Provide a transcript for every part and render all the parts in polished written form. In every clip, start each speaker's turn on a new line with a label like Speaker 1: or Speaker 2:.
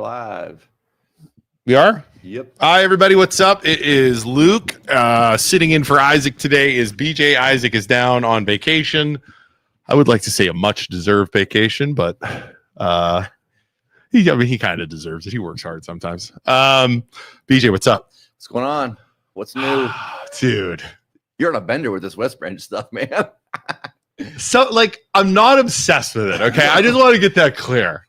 Speaker 1: Live.
Speaker 2: We are?
Speaker 1: Yep.
Speaker 2: Hi, everybody. What's up? It is Luke. Sitting in for Isaac today is BJ. Isaac is down on vacation. I would like to say a much-deserved vacation, but he kind of deserves it. He works hard sometimes. BJ, what's up?
Speaker 1: What's going on? What's new?
Speaker 2: Dude.
Speaker 1: You're on a bender with this West Branch stuff, man.
Speaker 2: So, I'm not obsessed with it, okay? I just want to get that clear.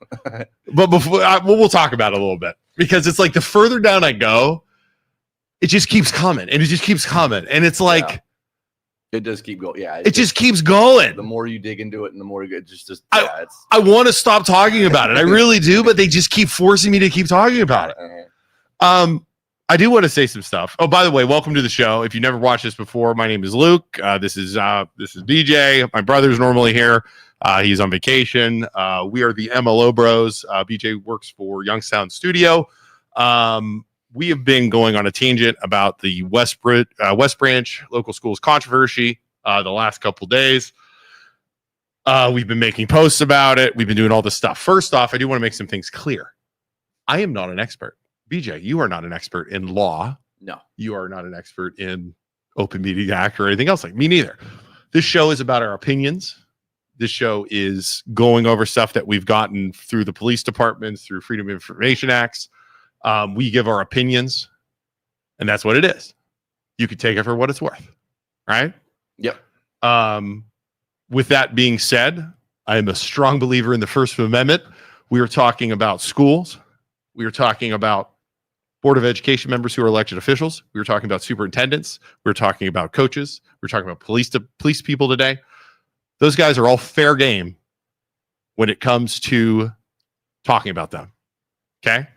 Speaker 2: But before we'll talk about it a little bit, because it's like the further down I go, it just keeps coming, and it just keeps coming, and it's like
Speaker 1: it does keep going. Yeah,
Speaker 2: it just keeps going.
Speaker 1: The more you dig into it, and the more you get,
Speaker 2: I want to stop talking about it. I really do, but they just keep forcing me to keep talking about it. I do want to say some stuff. Oh, by the way, welcome to the show. If you never watched this before, my name is Luke. This is BJ. My brother's normally here. He's on vacation. We are the MLO Bros. BJ works for Youngstown Studio. We have been going on a tangent about the West Branch local schools controversy the last couple days. We've been making posts about it. We've been doing all this stuff. First off, I do want to make some things clear. I am not an expert. BJ, you are not an expert in law.
Speaker 1: No.
Speaker 2: You are not an expert in Open Media Act or anything else. Like me neither. This show is about our opinions. This show is going over stuff that we've gotten through the police departments, through Freedom of Information Acts. We give our opinions, and that's what it is. You could take it for what it's worth, right?
Speaker 1: Yep.
Speaker 2: With that being said, I am a strong believer in the First Amendment. We are talking about schools. We are talking about Board of Education members who are elected officials. We were talking about superintendents. We were talking about coaches. We were talking about police people today. Those guys are all fair game when it comes to talking about them. Okay?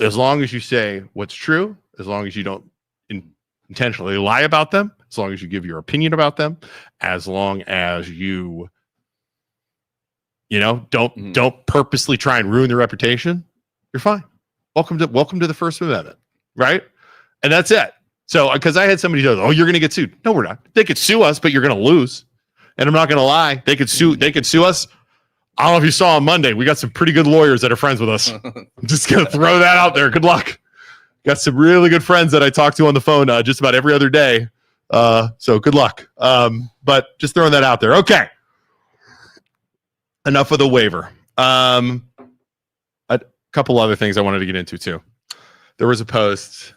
Speaker 2: As long as you say what's true, as long as you don't intentionally lie about them, as long as you give your opinion about them, as long as you don't purposely try and ruin their reputation, you're fine. Welcome to the First Amendment, right? And that's it. So, because I had somebody go, "Oh, you're going to get sued." No, we're not. They could sue us, but you're going to lose. And I'm not going to lie. They could sue us. I don't know if you saw on Monday. We got some pretty good lawyers that are friends with us. I'm just going to throw that out there. Good luck. Got some really good friends that I talk to on the phone just about every other day. So good luck. But just throwing that out there. Okay. Enough of the waiver. A couple other things I wanted to get into too. There was a post,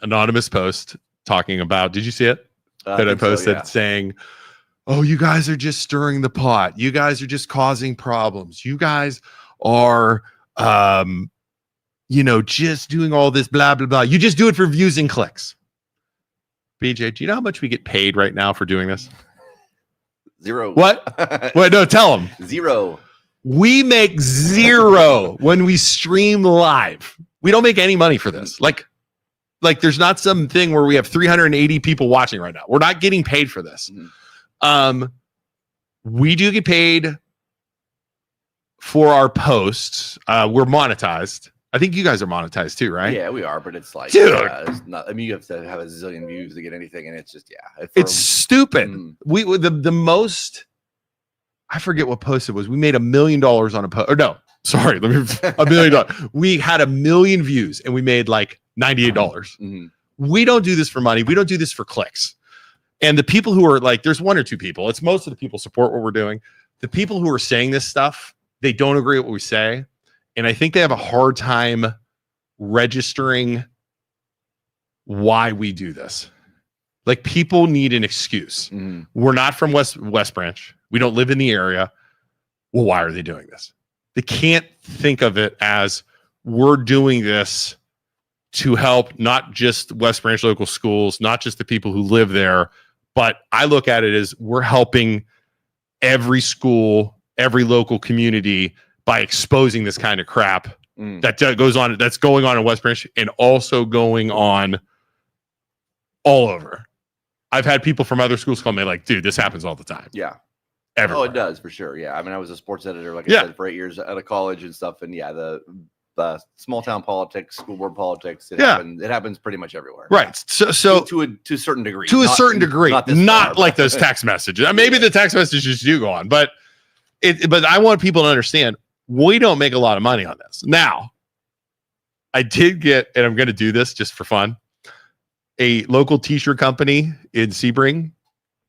Speaker 2: anonymous post talking about, did you see it? That I posted saying, "Oh, you guys are just stirring the pot. You guys are just causing problems. You guys are, just doing all this blah, blah, blah. You just do it for views and clicks." BJ, do you know how much we get paid right now for doing this?
Speaker 1: Zero.
Speaker 2: What? Wait, no, tell them.
Speaker 1: Zero.
Speaker 2: We make zero when we stream live. We don't make any money for this. Like there's not something where we have 380 people watching right now. We're not getting paid for this. We do get paid for our posts. We're monetized. I think you guys are monetized too, right?
Speaker 1: Yeah, we are, but it's like,
Speaker 2: dude,
Speaker 1: it's not. I mean, you have to have a zillion views to get anything, and it's just,
Speaker 2: it's stupid. We the most. I forget what post it was. We made $1 million on a post. Or no, sorry, $1 million. We had 1 million views, and we made like $98. We don't do this for money. We don't do this for clicks. And the people who are there's one or two people. It's most of the people support what we're doing. The people who are saying this stuff, they don't agree with what we say. And I think they have a hard time registering why we do this. People need an excuse. We're not from West Branch. We don't live in the area. Well, why are they doing this? They can't think of it as we're doing this to help not just West Branch local schools, not just the people who live there, but I look at it as we're helping every school, every local community by exposing this kind of crap that's going on in West Branch and also going on all over. I've had people from other schools call me dude, this happens all the time.
Speaker 1: Yeah.
Speaker 2: Everywhere.
Speaker 1: Oh, it does for sure. Yeah. I mean, I was a sports editor, I said, for 8 years out of college and stuff. And the small town politics, school board politics, it happens pretty much everywhere.
Speaker 2: Right. So
Speaker 1: to a certain degree.
Speaker 2: To a certain degree. Not like those text messages. Maybe the text messages do go on, but I want people to understand We don't make a lot of money on this. Now, I did get, and I'm going to do this just for fun, a local t-shirt company in Sebring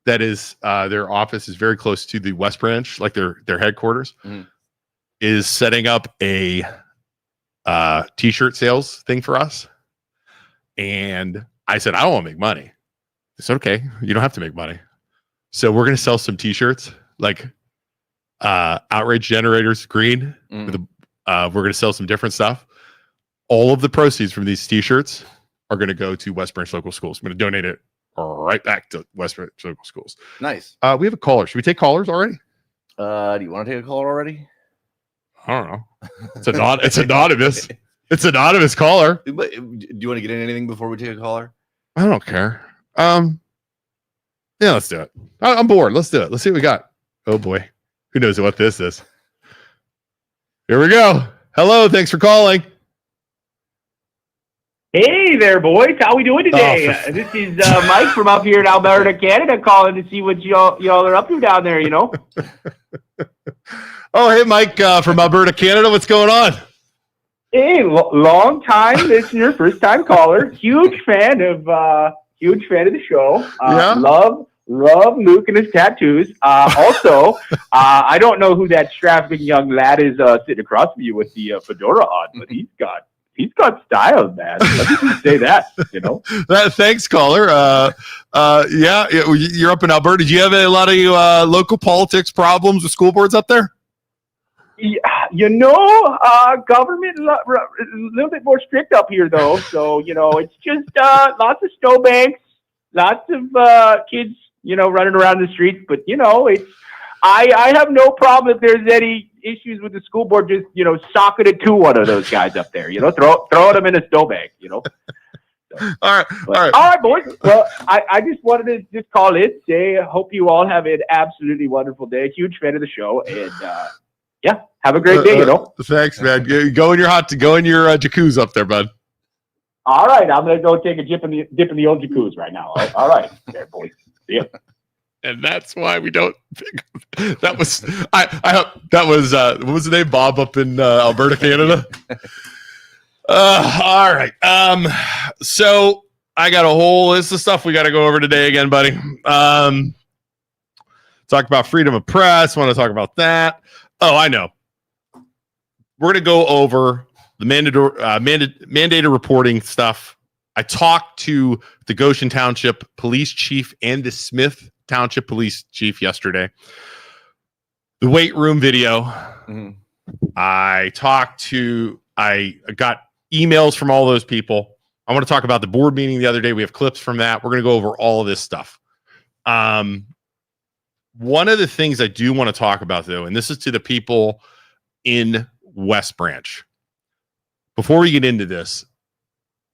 Speaker 2: that is, their office is very close to the West Branch, like their headquarters, is setting up a t-shirt sales thing for us. And I said, I don't want to make money. It's okay. You don't have to make money. So we're going to sell some t-shirts, like outrage generators green. With we're going to sell some different stuff. All of the proceeds from these t-shirts are going to go to West Branch local schools. I'm going to donate it right back to West Branch local schools. Nice. We have a caller. Should we take callers already?
Speaker 1: Do you want to take a caller already?
Speaker 2: I don't know. It's anonymous. It's anonymous caller.
Speaker 1: But do you want to get in anything before we take a caller?
Speaker 2: I don't care. Yeah, let's do it. I'm bored. Let's do it. Let's see what we got. Oh boy. Who knows what this is? Here we go. Hello. Thanks for calling.
Speaker 3: Hey there, boys. How we doing today? This is Mike from up here in Alberta, Canada, calling to see what y'all are up to down there, you know?
Speaker 2: Oh, hey, Mike from Alberta, Canada. What's going on?
Speaker 3: Hey, long time listener, first time caller. Huge fan of the show.
Speaker 2: Yeah.
Speaker 3: Love Luke and his tattoos. Also, I don't know who that strapping young lad is sitting across from you with the fedora on, but he's got style, man. Let me just say that, you know.
Speaker 2: Thanks, caller. Yeah, you're up in Alberta. Do you have a lot of local politics problems with school boards up there?
Speaker 3: You know, government a little bit more strict up here, though. So, you know, it's just lots of snowbanks, lots of kids, you know, running around the streets. But, you know, I have no problem if there's any issues with the school board, just, you know, socking it to one of those guys up there, you know, throwing them in a snowbank, you know. So,
Speaker 2: all
Speaker 3: right, boys. Well, I just wanted to just call in, say, I hope you all have an absolutely wonderful day. Huge fan of the show, and yeah, have a great day, you know.
Speaker 2: Thanks, man. Go in your jacuzzi up there, bud.
Speaker 3: All right, I'm gonna go take a dip in the old jacuzzi right now. All right, there, boys. See ya.
Speaker 2: And that's why we don't think that was that was what was the name? Bob up in Alberta, Canada. All right. So I got a whole list of stuff we got to go over today again, buddy. Talk about freedom of press. Want to talk about that? Oh, I know. We're going to go over the mandated reporting stuff. I talked to the Goshen Township Police Chief and the Smith Township Police Chief yesterday. The weight room video. I got emails from all those people. I want to talk about the board meeting the other day. We have clips from that. We're going to go over all of this stuff. One of the things I do want to talk about, though, and this is to the people in West Branch. Before we get into this,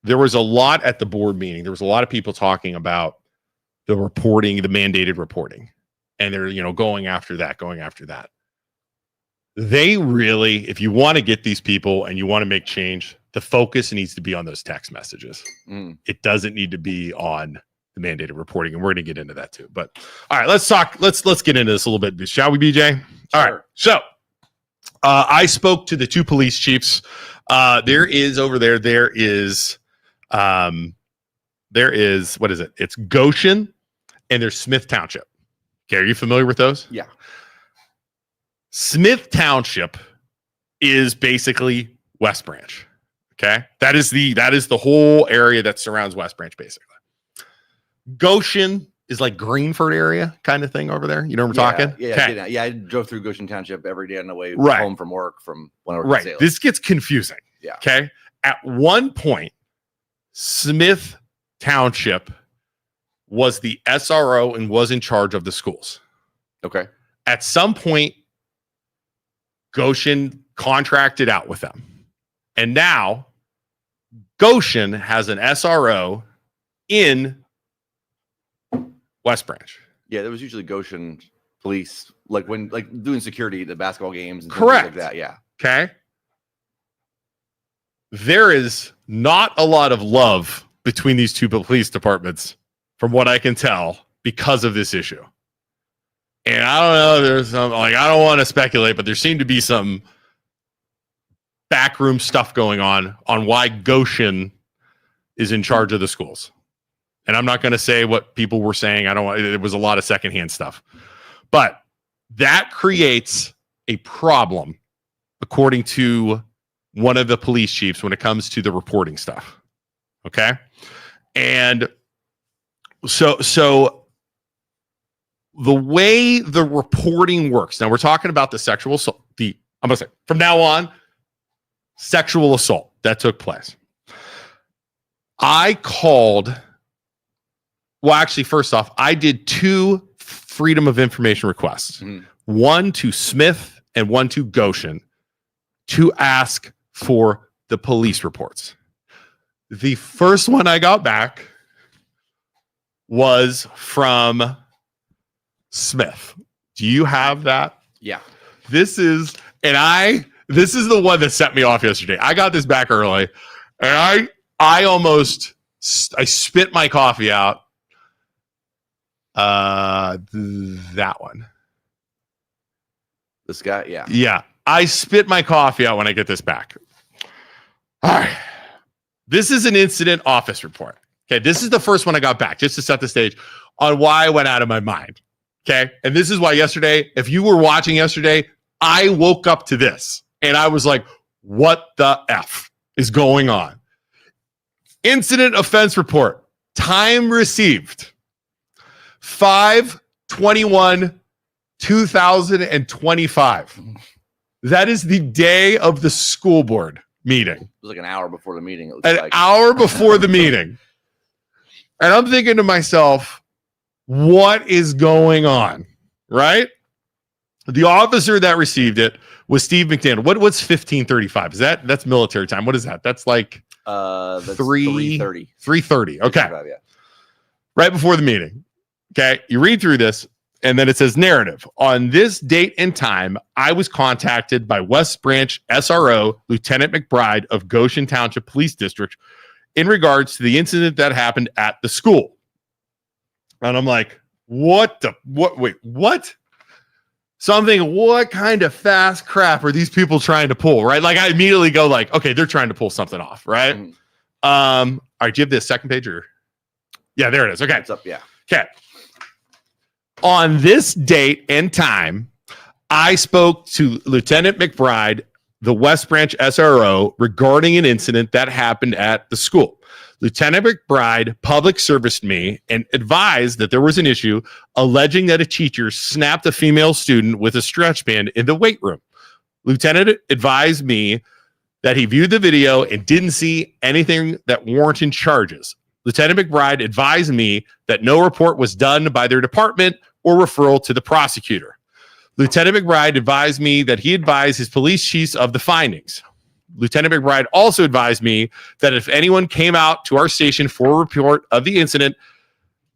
Speaker 2: there was a lot at the board meeting. There was a lot of people talking about the reporting, the mandated reporting, and they're, you know, going after that. They really, if you want to get these people and you want to make change, the focus needs to be on those text messages. It doesn't need to be on the mandated reporting, and we're going to get into that too. But all right, let's get into this a little bit, shall we, BJ? All right. So I spoke to the two police chiefs. There is what is it? It's Goshen and there's Smith Township. Okay, are you familiar with those?
Speaker 1: Yeah.
Speaker 2: Smith Township is basically West Branch. Okay, that is the whole area that surrounds West Branch, basically. Goshen is like Greenford area kind of thing over there. You know what I'm talking?
Speaker 1: Yeah, okay. I drove through Goshen Township every day on the way home from work from when I worked in Salem.
Speaker 2: This gets confusing.
Speaker 1: Yeah.
Speaker 2: Okay. At one point, Smith Township was the SRO and was in charge of the schools.
Speaker 1: Okay.
Speaker 2: At some point, Goshen contracted out with them. And now Goshen has an SRO in West Branch.
Speaker 1: Yeah, there was usually Goshen police, like doing security at the basketball games and
Speaker 2: correct
Speaker 1: things like that. Yeah.
Speaker 2: Okay. There is not a lot of love between these two police departments, from what I can tell, because of this issue. And I don't know, there's some, like, I don't want to speculate, but there seem to be some backroom stuff going on why Goshen is in charge of the schools. And I'm not going to say what people were saying. It was a lot of secondhand stuff. But that creates a problem, according to one of the police chiefs, when it comes to the reporting stuff. Okay? And so the way the reporting works, now we're talking about the sexual assault, I'm going to say, from now on, sexual assault that took place. First off, I did 2 Freedom of Information requests, one to Smith and one to Goshen, to ask for the police reports. The first one I got back was from Smith. Do you have that?
Speaker 1: Yeah.
Speaker 2: This is the one that set me off yesterday. I got this back early, and I spit my coffee out. That one.
Speaker 1: This guy, yeah.
Speaker 2: Yeah. I spit my coffee out when I get this back. All right. This is an incident office report. Okay. This is the first one I got back, just to set the stage on why I went out of my mind. Okay. And this is why yesterday, if you were watching yesterday, I woke up to this and I was like, what the F is going on? Incident offense report. Time received. 5/21/2025. That is the day of the school board meeting.
Speaker 1: It was like an hour before the meeting.
Speaker 2: Hour before the meeting. And I'm thinking to myself, what is going on? Right? The officer that received it was Steve McDaniel. What's 15:35? That's military time. What is that? That's like
Speaker 1: that's 3:30.
Speaker 2: 3:30. Okay.
Speaker 1: Yeah.
Speaker 2: Right before the meeting. Okay. You read through this, and then it says narrative. On this date and time, I was contacted by West Branch SRO Lieutenant McBride of Goshen Township Police District in regards to the incident that happened at the school. And I'm like, what? So I'm thinking, what kind of fast crap are these people trying to pull, right? Like, I immediately go like, okay, they're trying to pull something off, right? All right, do you have the second page or? Yeah, there it is. Okay.
Speaker 1: It's up, yeah.
Speaker 2: Okay. On this date and time, I spoke to Lieutenant McBride, the West Branch SRO, regarding an incident that happened at the school. Lieutenant McBride public serviced me and advised that there was an issue alleging that a teacher snapped a female student with a stretch band in the weight room. Lieutenant advised me that he viewed the video and didn't see anything that warranted charges. Lieutenant McBride advised me that no report was done by their department or referral to the prosecutor. Lieutenant McBride advised me that he advised his police chiefs of the findings. Lieutenant McBride also advised me that if anyone came out to our station for a report of the incident,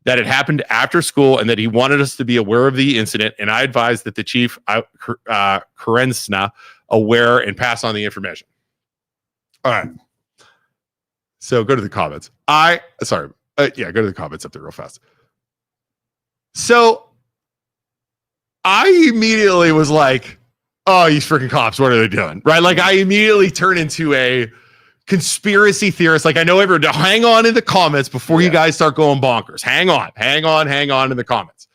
Speaker 2: that it happened after school and that he wanted us to be aware of the incident. And I advised that the chief, Kerensna, aware and pass on the information. All right. So go to the comments. Go to the comments up there real fast. So I immediately was like, oh, these freaking cops, what are they doing? Right? Like, I immediately turn into a conspiracy theorist. Like, I know everyone, hang on in the comments before you guys start going bonkers. Hang on in the comments.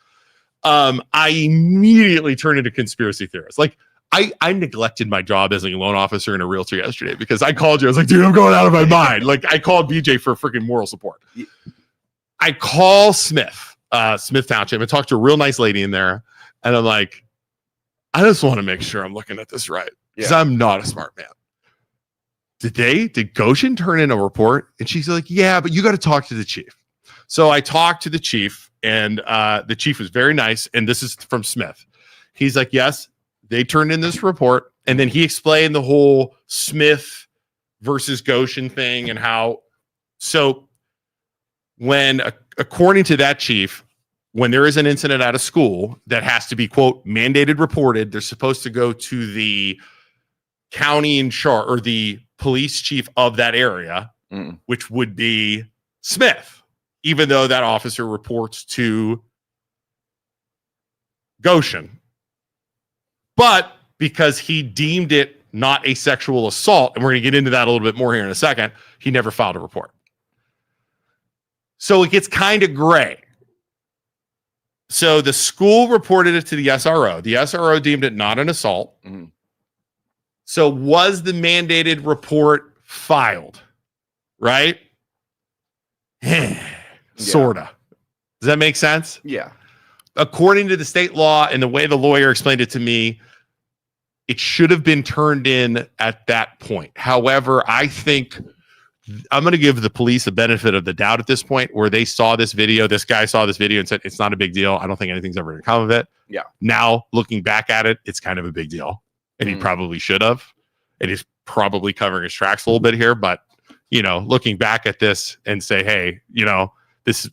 Speaker 2: I immediately turn into conspiracy theorist. Like, I neglected my job as a loan officer and a realtor yesterday because I called you. I was like, dude, I'm going out of my mind. Like, I called BJ for freaking moral support. I call Smith Township and talk to a real nice lady in there. And I'm like, I just want to make sure I'm looking at this right because I'm not a smart man. Did Goshen turn in a report? And she's like, yeah, but you got to talk to the chief. So I talked to the chief, and the chief was very nice. And this is from Smith. He's like, yes, they turned in this report. And then he explained the whole Smith versus Goshen thing and how. So when, according to that chief, when there is an incident at a school that has to be, quote, mandated reported, they're supposed to go to the county in charge or the police chief of that area, which would be Smith, even though that officer reports to Goshen. But because he deemed it not a sexual assault, and we're going to get into that a little bit more here in a second, he never filed a report. So it gets kind of gray. So the school reported it to the SRO. The SRO deemed it not an assault.
Speaker 1: Mm-hmm.
Speaker 2: So was the mandated report filed? Right? Sorta. Does that make sense?
Speaker 1: Yeah.
Speaker 2: According to the state law and the way the lawyer explained it to me, it should have been turned in at that point. However, I think I'm going to give the police the benefit of the doubt at this point, where they saw this video. This guy saw this video and said, it's not a big deal. I don't think anything's ever going to come of it.
Speaker 1: Yeah.
Speaker 2: Now, looking back at it, it's kind of a big deal. And he probably should have. And he's probably covering his tracks a little bit here. But, you know, looking back at this and say, hey, you know, this,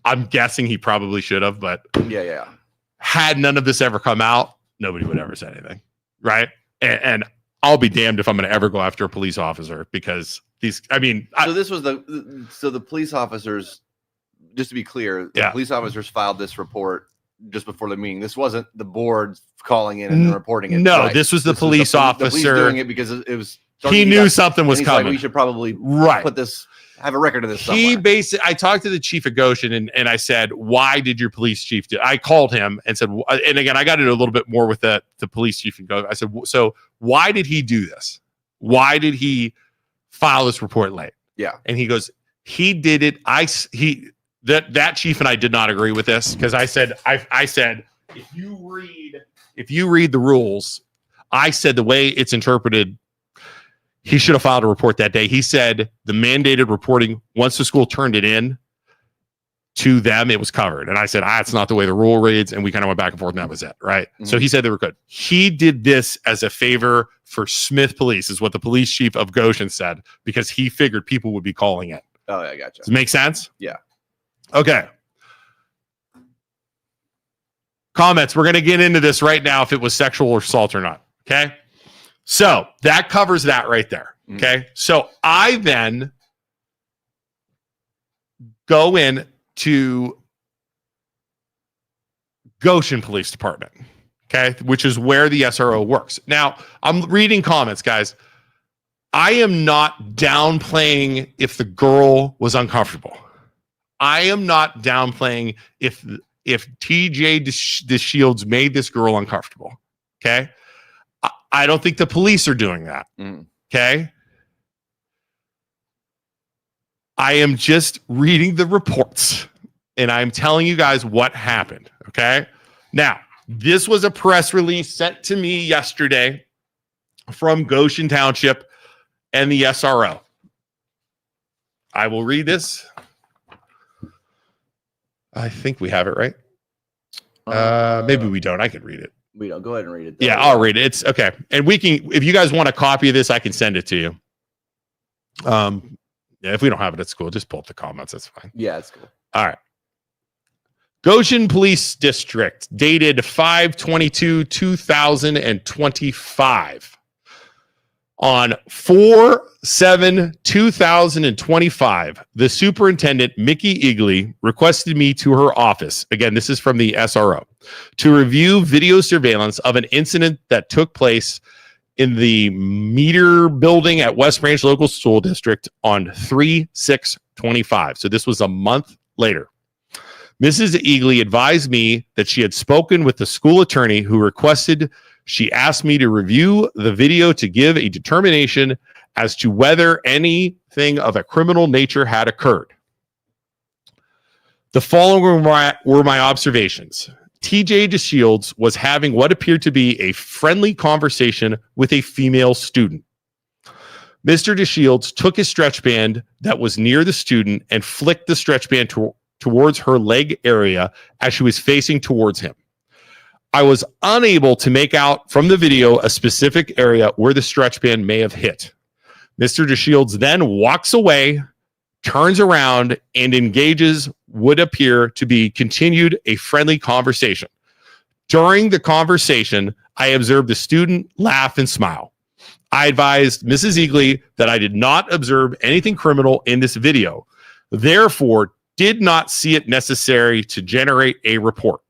Speaker 2: I'm guessing he probably should have. But
Speaker 1: yeah.
Speaker 2: Had none of this ever come out, nobody would ever say anything. Right. And I'll be damned if I'm going to ever go after a police officer, because these, I mean,
Speaker 1: so this was the police officers, just to be clear, the police officers filed this report just before the meeting. This wasn't the board calling in and reporting it.
Speaker 2: No,
Speaker 1: right?
Speaker 2: this was the police officer.
Speaker 1: The police doing it because it was.
Speaker 2: He knew something was coming.
Speaker 1: Like, we should probably put this, have a record of this somewhere.
Speaker 2: I talked to the chief of Goshen and I said, why did your police chief do? I called him and said, and again, I got into a little bit more with the police chief in Goshen. I said, so why did he do this? Why did he file this report late?
Speaker 1: Yeah.
Speaker 2: And he goes, he did it. That chief and I did not agree with this, because I said, if you read the rules, I said the way it's interpreted, he should have filed a report that day. He said the mandated reporting, once the school turned it in to them, it was covered. And I said, it's not the way the rule reads. And we kind of went back and forth, and that was it. Right. Mm-hmm. So he said they were good. He did this as a favor for Smith Police, is what the police chief of Goshen said, because he figured people would be calling it.
Speaker 1: Oh, yeah, gotcha.
Speaker 2: Does it make sense?
Speaker 1: Yeah.
Speaker 2: Okay. Comments. We're going to get into this right now, if it was sexual assault or not. Okay. So that covers that right there. Okay. So I then go in to Goshen Police Department. Okay. Which is where the SRO works. Now, I'm reading comments, guys. I am not downplaying if the girl was uncomfortable. I am not downplaying if TJ DeShields made this girl uncomfortable. Okay. I don't think the police are doing that. Okay. I am just reading the reports and I'm telling you guys what happened. Okay. Now, this was a press release sent to me yesterday from Goshen Township and the SRO. I will read this. I think we have it right. Maybe we don't. I can read it.
Speaker 1: We don't. Go ahead and read it. Though.
Speaker 2: Yeah, I'll read it. It's okay. And we can, if you guys want a copy of this, I can send it to you. Yeah, if we don't have it at school, just pull up the comments. That's fine.
Speaker 1: Yeah, it's cool.
Speaker 2: All right. Goshen Police District, dated 5/22/2025. On 4/7/2025, the superintendent, Micki Egli, requested me to her office. Again, this is from the SRO, to review video surveillance of an incident that took place in the meter building at West Branch Local School District on 3/6/25. So this was a month later. Mrs. Egli advised me that she had spoken with the school attorney, who requested she asked me to review the video to give a determination as to whether anything of a criminal nature had occurred. The following were my observations. TJ DeShields was having what appeared to be a friendly conversation with a female student. Mr. DeShields took his stretch band that was near the student and flicked the stretch band towards her leg area as she was facing towards him. I was unable to make out from the video a specific area where the stretch band may have hit. Mr. DeShields then walks away, turns around, and engages what appear to be continued a friendly conversation. During the conversation, I observed the student laugh and smile. I advised Mrs. Egli that I did not observe anything criminal in this video, therefore did not see it necessary to generate a report.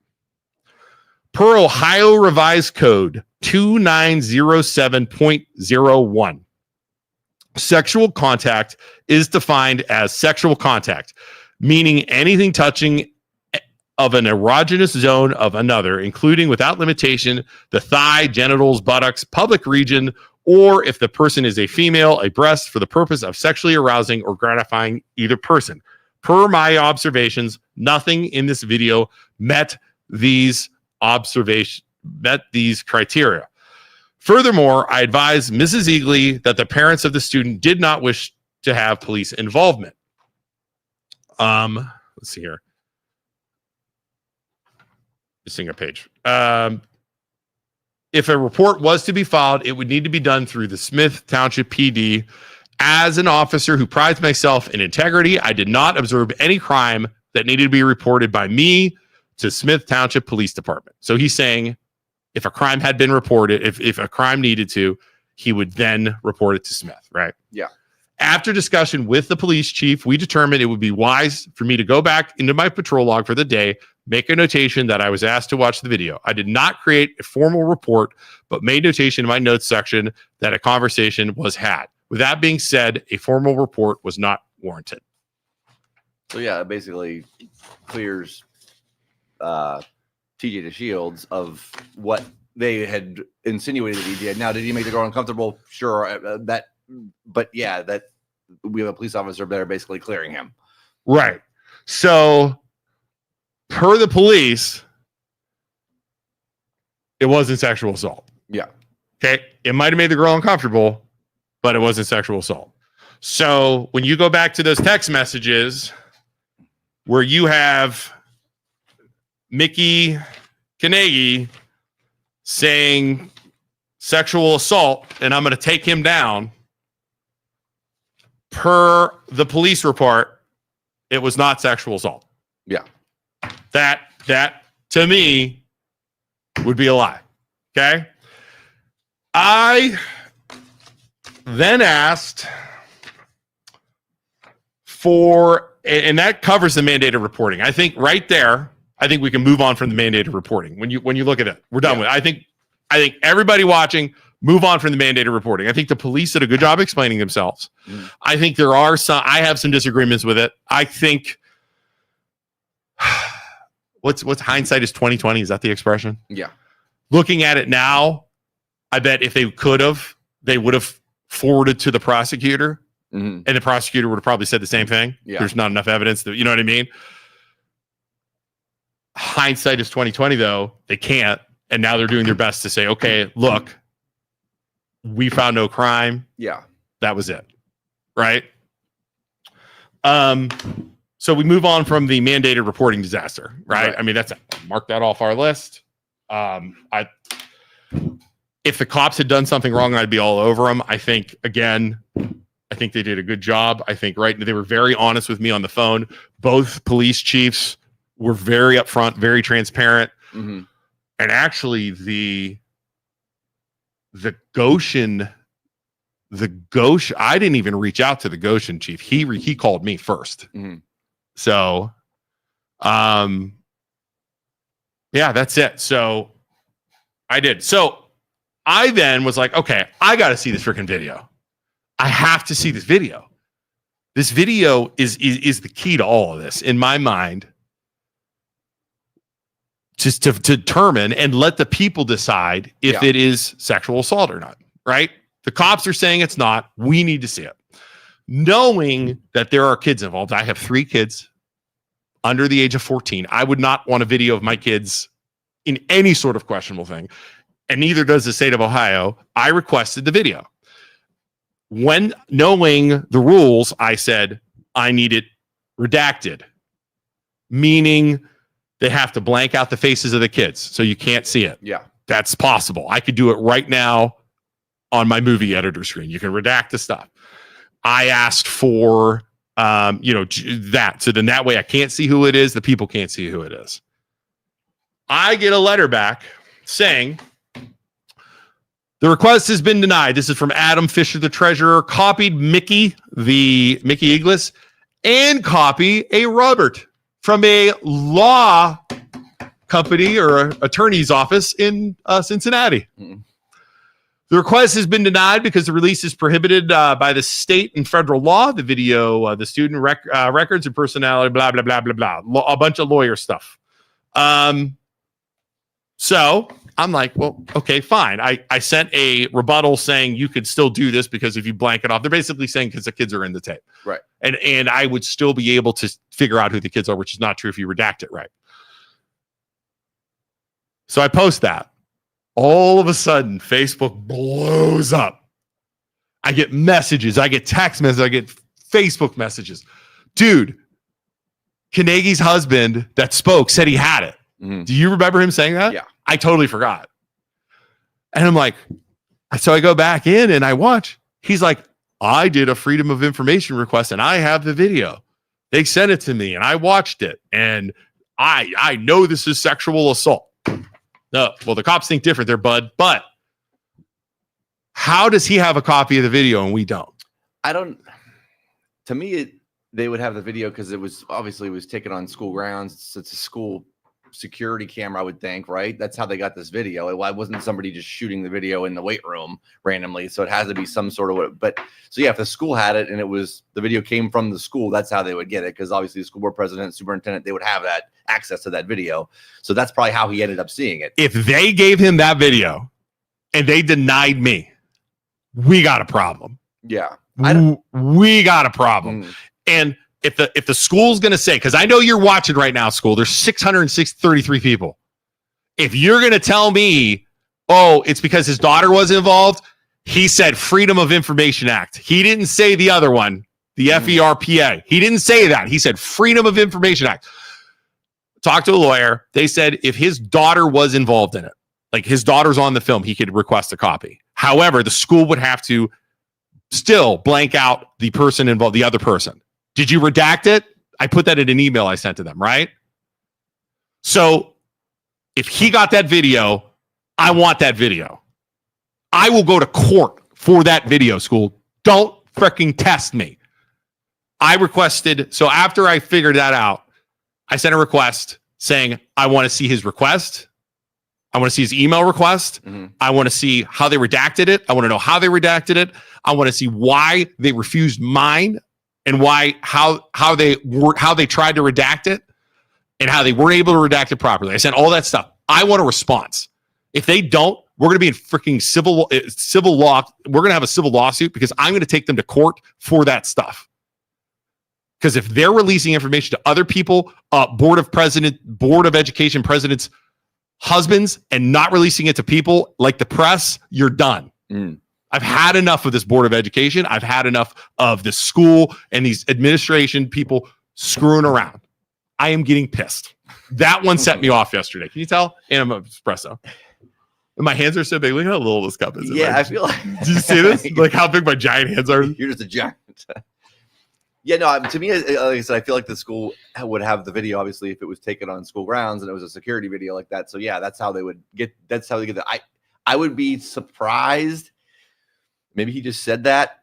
Speaker 2: Per Ohio Revised Code 2907.01, sexual contact is defined as sexual contact, meaning anything touching of an erogenous zone of another, including without limitation the thigh, genitals, buttocks, public region, or if the person is a female, a breast, for the purpose of sexually arousing or gratifying either person. Per my observations, nothing in this video met these criteria. Furthermore, I advise Mrs. Egli that the parents of the student did not wish to have police involvement. Let's see here. Missing a page. If a report was to be filed, it would need to be done through the Smith Township PD. As an officer who prides myself in integrity, I did not observe any crime that needed to be reported by me to Smith Township Police Department. So he's saying if a crime had been reported, if a crime needed to, he would then report it to Smith, right?
Speaker 1: Yeah.
Speaker 2: After discussion with the police chief, we determined it would be wise for me to go back into my patrol log for the day, make a notation that I was asked to watch the video. I did not create a formal report, but made notation in my notes section that a conversation was had. With that being said, a formal report was not warranted.
Speaker 1: So yeah, it basically clears TJ DeShields of what they had insinuated that he did. Now, did he make the girl uncomfortable? Sure. But yeah, that we have a police officer there basically clearing him.
Speaker 2: Right. So per the police, it wasn't sexual assault.
Speaker 1: Yeah.
Speaker 2: Okay. It might have made the girl uncomfortable, but it wasn't sexual assault. So when you go back to those text messages where you have Mikki Kanagy saying sexual assault and I'm going to take him down, per the police report, it was not sexual assault.
Speaker 1: Yeah.
Speaker 2: That to me would be a lie. Okay. I then asked for, and that covers the mandated reporting. I think right there, I think we can move on from the mandated reporting. When you look at it, we're done with it. I think everybody watching, move on from the mandated reporting. I think the police did a good job explaining themselves. I think there are some, I have some disagreements with it. I think what's hindsight is 2020. Is that the expression?
Speaker 1: Yeah.
Speaker 2: Looking at it now, I bet if they could have, they would have forwarded to the prosecutor, and the prosecutor would have probably said the same thing.
Speaker 1: Yeah.
Speaker 2: There's not enough evidence that, you know what I mean? Hindsight is 2020 though. They can't. And now they're doing their best to say, okay, look, we found no crime.
Speaker 1: Yeah.
Speaker 2: That was it. Right. So we move on from the mandated reporting disaster, right? I mean, mark that off our list. If the cops had done something wrong, I'd be all over them. I think they did a good job. I think, they were very honest with me on the phone. Both police chiefs were very upfront, very transparent. And actually the Goshen, I didn't even reach out to the Goshen chief. He called me first. So, yeah, that's it. So I did. So I then was like, okay, I got to see this freaking video. I have to see this video. This video is the key to all of this in my mind. Just to determine and let the people decide if it is sexual assault or not, right? The cops are saying it's not. We need to see it. Knowing that there are kids involved. I have 3 kids under the age of 14. I would not want a video of my kids in any sort of questionable thing. And neither does the state of Ohio. I requested the video. When knowing the rules, I said, I need it redacted. Meaning they have to blank out the faces of the kids so you can't see it. Yeah. That's possible. I could do it right now on my movie editor screen. You can redact the stuff. I asked for, that. So then that way I can't see who it is. The people can't see who it is. I get a letter back saying, the request has been denied. This is from Adam Fisher, the treasurer, copied Micki Egli, and copy a Robert from a law company or an attorney's office in Cincinnati.
Speaker 1: Mm.
Speaker 2: The request has been denied because the release is prohibited by the state and federal law. The video, the student records and personality, blah, blah, blah, blah, blah. A bunch of lawyer stuff. So I'm like, well, okay, fine. I sent a rebuttal saying you could still do this because if you blank it off, they're basically saying because the kids are in the tape.
Speaker 1: Right.
Speaker 2: And I would still be able to figure out who the kids are, which is not true if you redact it right. So I post that. All of a sudden, Facebook blows up. I get messages. I get text messages. I get Facebook messages. Dude, Kanagy's husband that spoke said he had it.
Speaker 1: Mm-hmm.
Speaker 2: Do you remember him saying that?
Speaker 1: Yeah.
Speaker 2: I totally forgot. And I'm like, so I go back in and I watch. He's like, I did a Freedom of Information request and I have the video. They sent it to me and I watched it. And I know this is sexual assault. No, well, the cops think different there, bud. But how does he have a copy of the video and we don't?
Speaker 1: I don't. To me, they would have the video because it was taken on school grounds. It's a school security camera, I would think, right? That's how they got this video. It wasn't somebody just shooting the video in the weight room randomly. So it has to be some sort of but so yeah, if the school had it and it was the video came from the school, that's how they would get it. Because obviously the school board president, superintendent, they would have that access to that video. So that's probably how he ended up seeing it.
Speaker 2: If they gave him that video and they denied me, we got a problem.
Speaker 1: Yeah.
Speaker 2: We got a problem. And if the school's going to say, because I know you're watching right now, school, there's 633 people. If you're going to tell me, oh, it's because his daughter was involved, he said Freedom of Information Act. He didn't say the other one, the FERPA. He didn't say that. He said Freedom of Information Act. Talked to a lawyer. They said if his daughter was involved in it, like his daughter's on the film, he could request a copy. However, the school would have to still blank out the person involved, the other person. Did you redact it? I put that in an email I sent to them, right? So if he got that video, I want that video. I will go to court for that video, school. Don't freaking test me. I requested, so after I figured that out, I sent a request saying, I want to see his request. I want to see his email request.
Speaker 1: Mm-hmm.
Speaker 2: I want to see how they redacted it. I want to know how they redacted it. I want to see why they refused mine and how they tried to redact it and how they weren't able to redact it properly. I sent all that stuff. I want a response. If they don't, we're going to be in freaking civil law. We're going to have a civil lawsuit because I'm going to take them to court for that stuff. Because if they're releasing information to other people, Board of Education presidents' husbands, and not releasing it to people like the press, you're done. I've had enough of this Board of Education. I've had enough of the school and these administration people screwing around. I am getting pissed. That one set me off yesterday. Can you tell? And I'm an espresso. And my hands are so big. Look how little this cup is.
Speaker 1: Yeah, I feel like.
Speaker 2: Did you see this? Like how big my giant hands are?
Speaker 1: You're just a giant. Yeah, no, to me, like I said, I feel like the school would have the video, obviously, if it was taken on school grounds and it was a security video like that. So, yeah, that's how they get that. I would be surprised. Maybe he just said that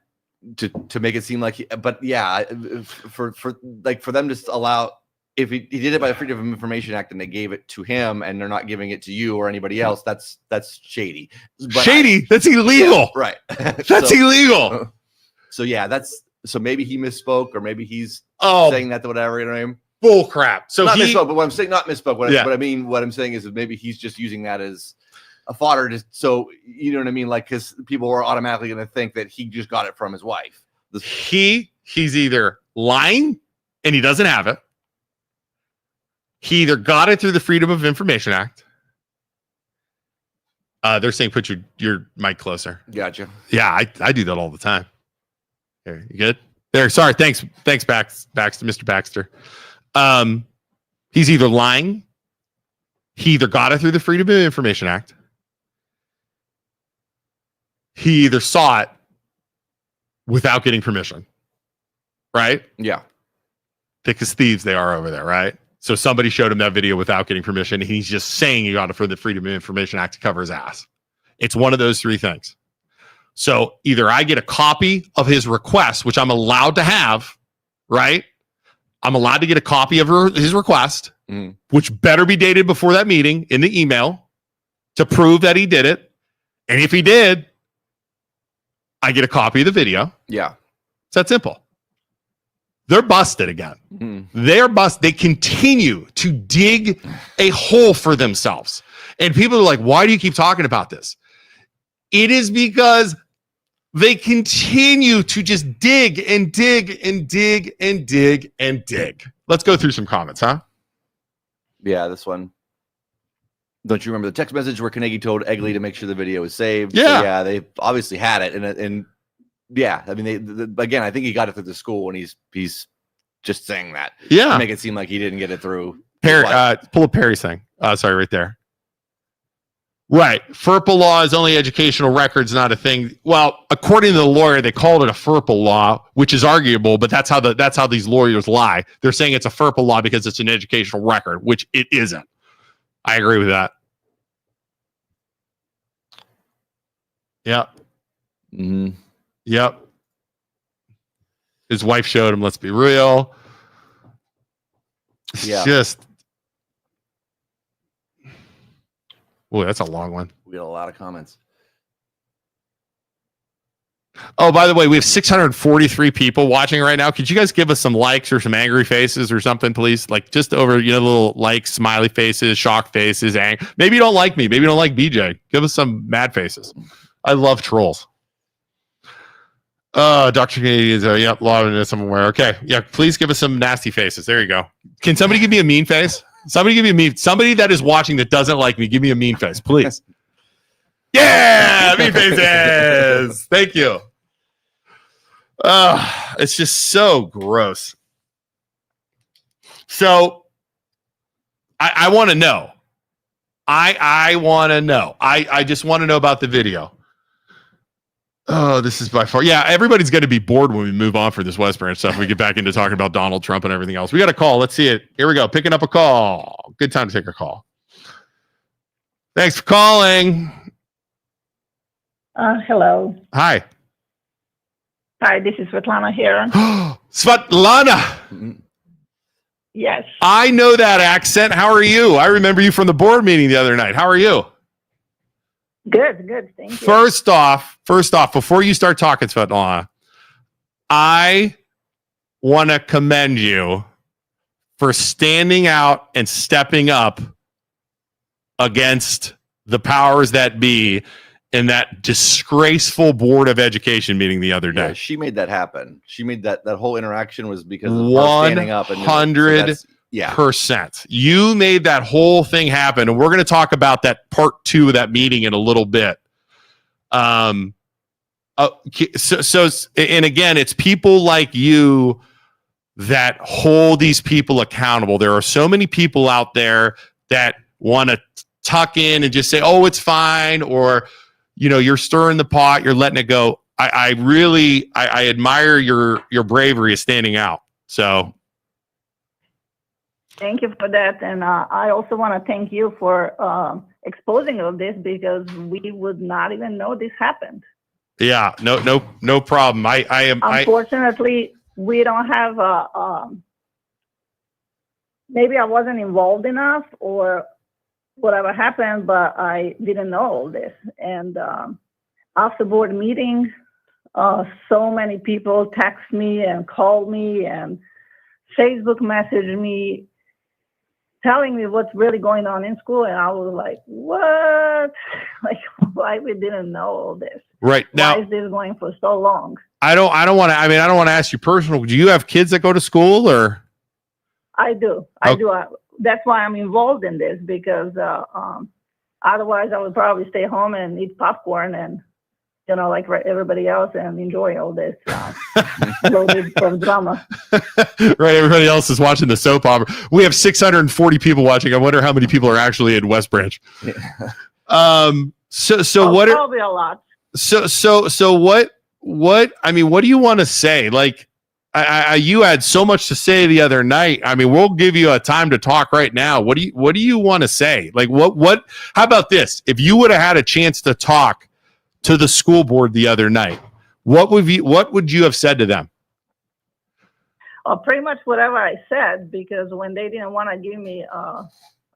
Speaker 1: to make it seem like but yeah, for them to allow, if he did it by the Freedom of Information Act and they gave it to him and they're not giving it to you or anybody else, that's shady. But
Speaker 2: that's illegal.
Speaker 1: Yeah, right.
Speaker 2: That's illegal.
Speaker 1: So, yeah, so maybe he misspoke, or maybe he's saying that to whatever, you know what I mean?
Speaker 2: Bull crap. So
Speaker 1: not misspoke, but what I'm saying, not misspoke. What I'm saying is that maybe he's just using that as a fodder, so you know what I mean? Like, because people are automatically going to think that he just got it from his wife.
Speaker 2: He's either lying and he doesn't have it. He either got it through the Freedom of Information Act. They're saying put your mic closer.
Speaker 1: Gotcha.
Speaker 2: Yeah, I do that all the time. There, you good? There. Sorry. Thanks, Baxter, Mr. Baxter. He's either lying. He either got it through the Freedom of Information Act. He either saw it without getting permission. Right?
Speaker 1: Yeah.
Speaker 2: Thick as thieves they are over there, right? So somebody showed him that video without getting permission. And he's just saying he got it for the Freedom of Information Act to cover his ass. It's one of those three things. So either I get a copy of his request, which I'm allowed to have, right? I'm allowed to get a copy of his request which better be dated before that meeting in the email to prove that he did it. And if he did, I get a copy of the video.
Speaker 1: Yeah.
Speaker 2: It's that simple. They're busted again. They're busted. They continue to dig a hole for themselves. And people are like, why do you keep talking about this? It is because they continue to just dig and dig and dig and dig and dig. Let's go through some comments, huh?
Speaker 1: Yeah, this one. Don't you remember the text message where Kanagy told Egli to make sure the video was saved?
Speaker 2: Yeah.
Speaker 1: So, yeah, they obviously had it. And yeah, I mean, again, I think he got it through the school, and he's just saying that.
Speaker 2: Yeah.
Speaker 1: To make it seem like he didn't get it through.
Speaker 2: Perry, pull up Perry's thing. Sorry, right there. Right. FERPA law is only educational records, not a thing. Well, according to the lawyer, they called it a FERPA law, which is arguable, but that's how these lawyers lie. They're saying it's a FERPA law because it's an educational record, which it isn't. I agree with that. Yep. Yep. His wife showed him, let's be real. It's just. Oh, that's a long one.
Speaker 1: We got a lot of comments.
Speaker 2: Oh, by the way, we have 643 people watching right now. Could you guys give us some likes or some angry faces or something, please? Like just over, little likes, smiley faces, shock faces, maybe you don't like me. Maybe you don't like BJ. Give us some mad faces. I love trolls. Dr. Kanagy is, yep, loving this somewhere. Okay. Yeah, please give us some nasty faces. There you go. Can somebody give me a mean face? Somebody give me a mean. Somebody that is watching that doesn't like me, give me a mean face, please. Yeah, mean faces. Thank you. It's just so gross. So I want to know. I want to know. I just want to know about the video. Oh, this is by far. Yeah, everybody's going to be bored when we move on for this West Branch stuff. We get back into talking about Donald Trump and everything else. We got a call. Let's see it. Here we go. Picking up a call. Good time to take a call. Thanks for calling.
Speaker 4: Hello.
Speaker 2: Hi.
Speaker 4: Hi, this is Svetlana here.
Speaker 2: Svetlana.
Speaker 4: Yes.
Speaker 2: I know that accent. How are you? I remember you from the board meeting the other night. How are you?
Speaker 4: Good. Thank you.
Speaker 2: First off, before you start talking, Svetlana, I want to commend you for standing out and stepping up against the powers that be in that disgraceful Board of Education meeting the other day.
Speaker 1: Yeah, she made that happen. She made that whole interaction was because of her standing up. And
Speaker 2: 100%. You made that whole thing happen, and we're going to talk about that part 2 of that meeting in a little bit. And again, it's people like you that hold these people accountable. There are so many people out there that want to tuck in and just say, "Oh, it's fine," or you're stirring the pot, you're letting it go. I really admire your bravery of standing out. So.
Speaker 4: Thank you for that. And I also want to thank you for exposing all this, because we would not even know this happened.
Speaker 2: Yeah, no problem.
Speaker 4: Unfortunately, we don't have maybe I wasn't involved enough or whatever happened, but I didn't know all this. And after board meeting, so many people text me and called me and Facebook messaged me, telling me what's really going on in school, and I was like, "What? Like, why we didn't know all this?
Speaker 2: Right now,
Speaker 4: why is this going for so long?"
Speaker 2: I don't want to. I don't want to ask you personal. Do you have kids that go to school, or?
Speaker 4: I do. I do. That's why I'm involved in this, because otherwise I would probably stay home and eat popcorn and like everybody else, and enjoy all this loaded of drama.
Speaker 2: Right, everybody else is watching the soap opera. We have 640 people watching. I wonder how many people are actually in West Branch. Yeah. So what?
Speaker 4: Probably a lot.
Speaker 2: So what? I mean, what do you want to say? Like, you had so much to say the other night. I mean, we'll give you a time to talk right now. What do you want to say? Like, what? How about this? If you would have had a chance to talk to the school board the other night, what would you have said to them?
Speaker 4: pretty much whatever I said, because when they didn't want to give me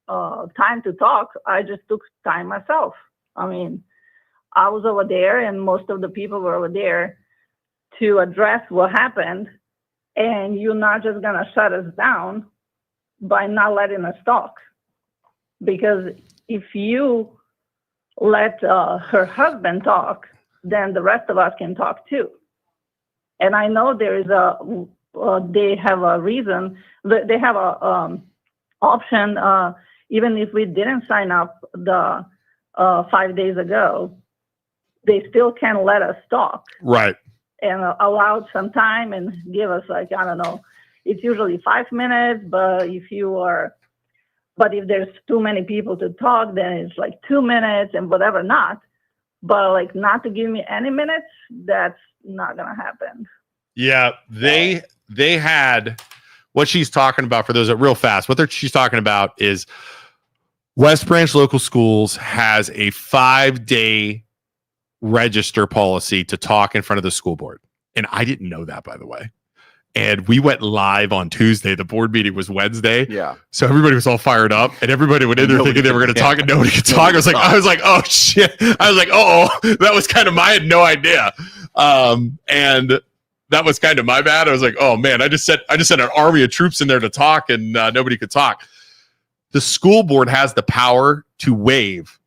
Speaker 4: time to talk, I just took time myself. I mean, I was over there and most of the people were over there to address what happened, and you're not just going to shut us down by not letting us talk. Because if you let her husband talk, then the rest of us can talk too. And I know there is they have a reason, they have a option, even if we didn't sign up the 5 days ago, they still can let us talk.
Speaker 2: Right.
Speaker 4: And allow some time and give us, like, I don't know, it's usually 5 minutes, but if there's too many people to talk, then it's like 2 minutes and whatever not. But like not to give me any minutes, that's not gonna happen.
Speaker 2: Yeah, they had what she's talking about, for those that real fast. She's talking about is West Branch Local Schools has a 5-day register policy to talk in front of the school board. And I didn't know that, by the way. And we went live on Tuesday. The board meeting was Wednesday.
Speaker 1: Yeah.
Speaker 2: So everybody was all fired up, and everybody went in there thinking they were going to talk, and nobody could talk. I was like, oh shit. I was like, oh, that was kind of I had no idea. And that was kind of my bad. I was like, oh man, I just sent an army of troops in there to talk, and nobody could talk. The school board has the power to waive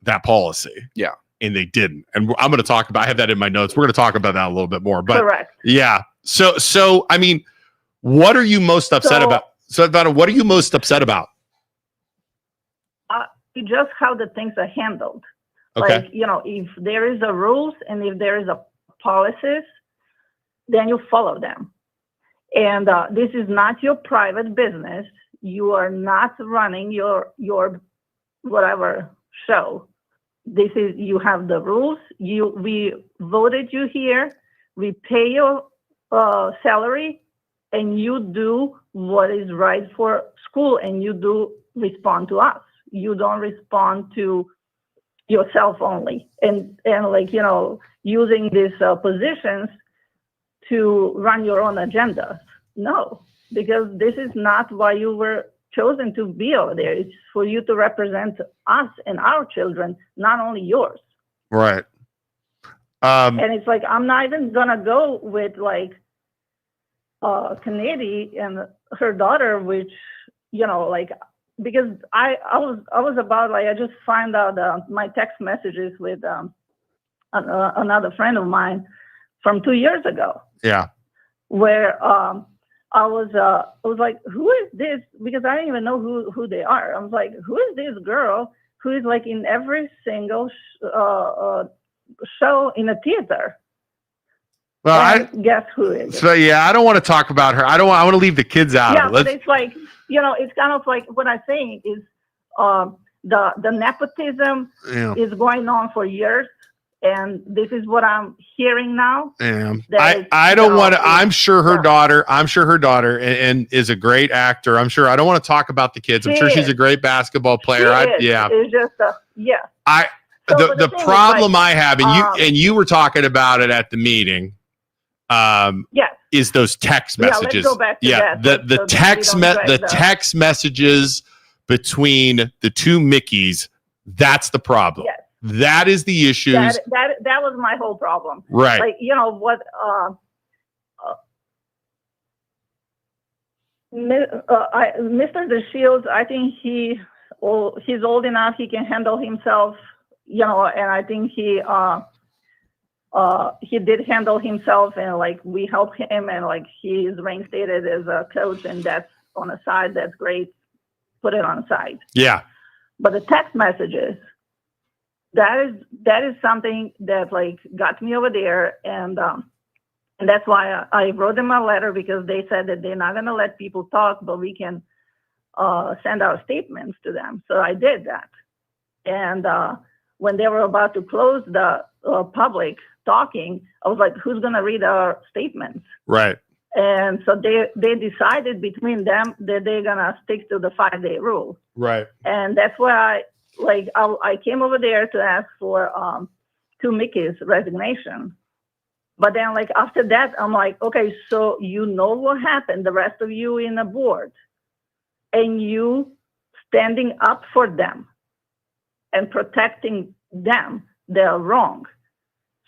Speaker 2: that policy.
Speaker 1: Yeah. And
Speaker 2: they didn't. And I'm going to talk about, I have that in my notes. We're going to talk about that a little bit more. But
Speaker 4: correct.
Speaker 2: Yeah. So I mean, what are you most upset about? So what are you most upset about?
Speaker 4: Just how the things are handled.
Speaker 2: Okay.
Speaker 4: Like, if there is a rules and if there is a policies, then you follow them. And this is not your private business. You are not running your whatever show. This is, you have the rules. We voted you here. We pay your salary, and you do what is right for school, and you do respond to us. You don't respond to yourself only, and like, using these positions to run your own agenda. No, because this is not why you were chosen to be over there. It's for you to represent us and our children, not only yours.
Speaker 2: Right.
Speaker 4: And it's like, I'm not even gonna go with like Kanagy and her daughter, which, like, because I was about, like, I just found out my text messages with another friend of mine from 2 years ago.
Speaker 2: Yeah.
Speaker 4: Where I was like, who is this? Because I didn't even know who they are. I was like, who is this girl who is like in every single show in a theater?
Speaker 2: Well,
Speaker 4: guess who it is.
Speaker 2: So yeah, I don't want to talk about her. I want to leave the kids out of it.
Speaker 4: But it's like, it's kind of like what I'm saying is the nepotism is going on for years. And this is what I'm hearing now.
Speaker 2: Yeah. I don't want to, I'm sure her daughter and is a great actor. I don't want to talk about the kids. I'm sure she's a great basketball player. Yeah.
Speaker 4: It's just, yeah.
Speaker 2: The problem I have, and you were talking about it at the meeting, is those text messages.
Speaker 4: Let's go back to that.
Speaker 2: The text messages between the two Mickeys, that's the problem.
Speaker 4: Yes.
Speaker 2: That is the issue.
Speaker 4: That was my whole problem.
Speaker 2: Right.
Speaker 4: Like, Mr. DeShields, I think he's old enough, he can handle himself, and I think he did handle himself, and like we helped him, and like he is reinstated as a coach, and that's on the side. That's great. Put it on the side.
Speaker 2: Yeah.
Speaker 4: But the text messages, that is something that like got me over there, and that's why I wrote them a letter, because they said that they're not going to let people talk, but we can send out statements to them. So I did that, and when they were about to close the public talking, I was like, "Who's going to read our statements?"
Speaker 2: Right.
Speaker 4: And so they decided between them that they're going to stick to the 5-day rule.
Speaker 2: Right.
Speaker 4: And that's why I came over there to ask for to Mikki's resignation, But then like after that, I'm like, okay, so you know what happened, the rest of you in the board, and you standing up for them and protecting them, they're wrong.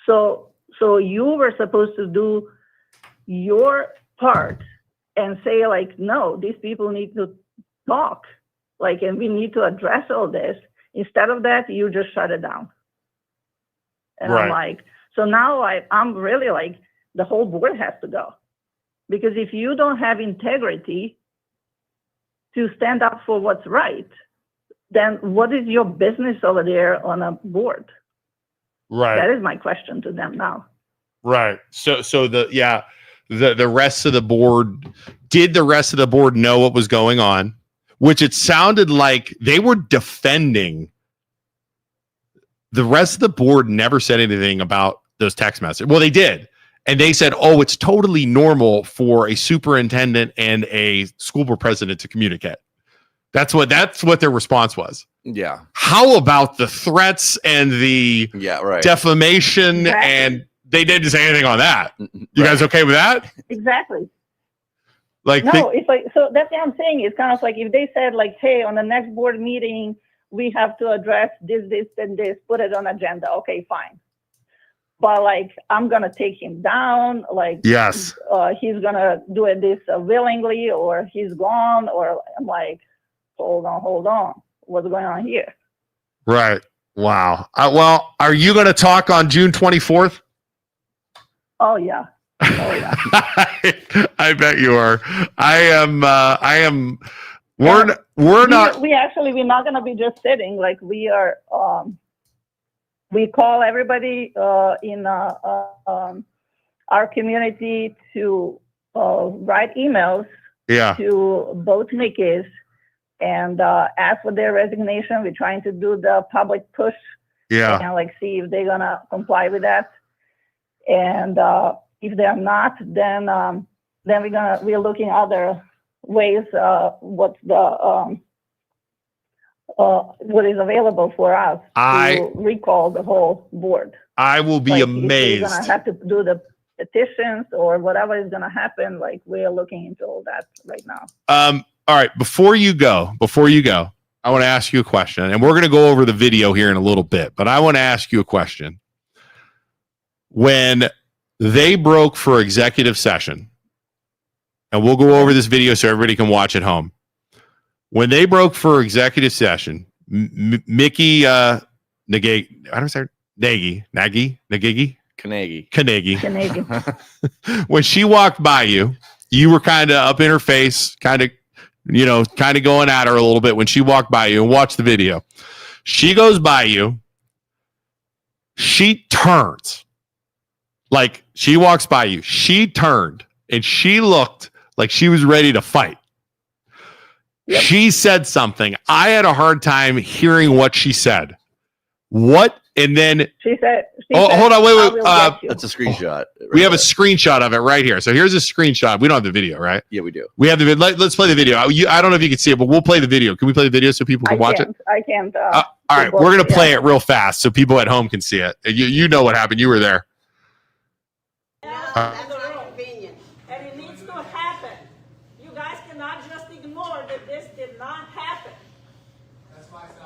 Speaker 4: So you were supposed to do your part and say like, no, these people need to talk, like, and we need to address all this. Instead of that, you just shut it down. And
Speaker 2: Right.
Speaker 4: I'm like, so now I'm really like, the whole board has to go. Because if you don't have integrity to stand up for what's right, then what is your business over there on a board?
Speaker 2: Right.
Speaker 4: That is my question to them now.
Speaker 2: Right. So the rest of the board, did the rest of the board know what was going on? Which it sounded like they were defending. The rest of the board never said anything about those text messages. Well, they did. And they said, oh, it's totally normal for a superintendent and a school board president to communicate. That's what their response was.
Speaker 1: Yeah.
Speaker 2: How about the threats and the defamation?
Speaker 4: Exactly.
Speaker 2: And they didn't say anything on that. You
Speaker 1: Right.
Speaker 2: guys okay with that?
Speaker 4: Exactly.
Speaker 2: Like,
Speaker 4: No, it's like, so that's what I'm saying. It's kind of like if they said like, hey, on the next board meeting, we have to address this, and this, put it on agenda. Okay, fine. But like, I'm going to take him down. Like,
Speaker 2: yes.
Speaker 4: He's going to do it this willingly, or he's gone, or I'm like, hold on. What's going on here?
Speaker 2: Right. Wow. Well, are you going to talk on June 24th?
Speaker 4: Oh, yeah.
Speaker 2: I bet you are. I am. We're not.
Speaker 4: We're not going to be just sitting. Like we are. We call everybody in our community to write emails to both Mickis and ask for their resignation. We're trying to do the public push.
Speaker 2: Yeah.
Speaker 4: And like see if they're gonna comply with that. And if they're not, then we're looking other ways. What's the what is available for us to recall the whole board.
Speaker 2: I will be amazed.
Speaker 4: We're gonna have to do the petitions or whatever is gonna happen. Like we're looking into all that right now.
Speaker 2: All right. Before you go, I want to ask you a question, and we're going to go over the video here in a little bit. But I want to ask you a question. When they broke for executive session, and we'll go over this video so everybody can watch at home. When they broke for executive session, Mikki Kanagy. When she walked by you, you were kind of up in her face, kind of going at her a little bit when she walked by you, and watch the video. She goes by you. She turns. Like she walks by you. She turned and she looked like she was ready to fight. Yep. She said something. I had a hard time hearing what she said. What? And then
Speaker 4: she said,
Speaker 2: hold on, wait.
Speaker 1: That's a screenshot.
Speaker 2: We have a screenshot of it right here. So here's a screenshot. We don't have the video, right?
Speaker 1: Yeah, we do.
Speaker 2: We have the video. Let's play the video. I don't know if you can see it, but we'll play the video. Can we play the video so people can watch it?
Speaker 4: I can't.
Speaker 2: All right, we're gonna play it real fast so people at home can see it. You know what happened. You were there.
Speaker 5: That's my opinion. And it needs to happen. You guys cannot just ignore that this did not happen.
Speaker 6: That's why I said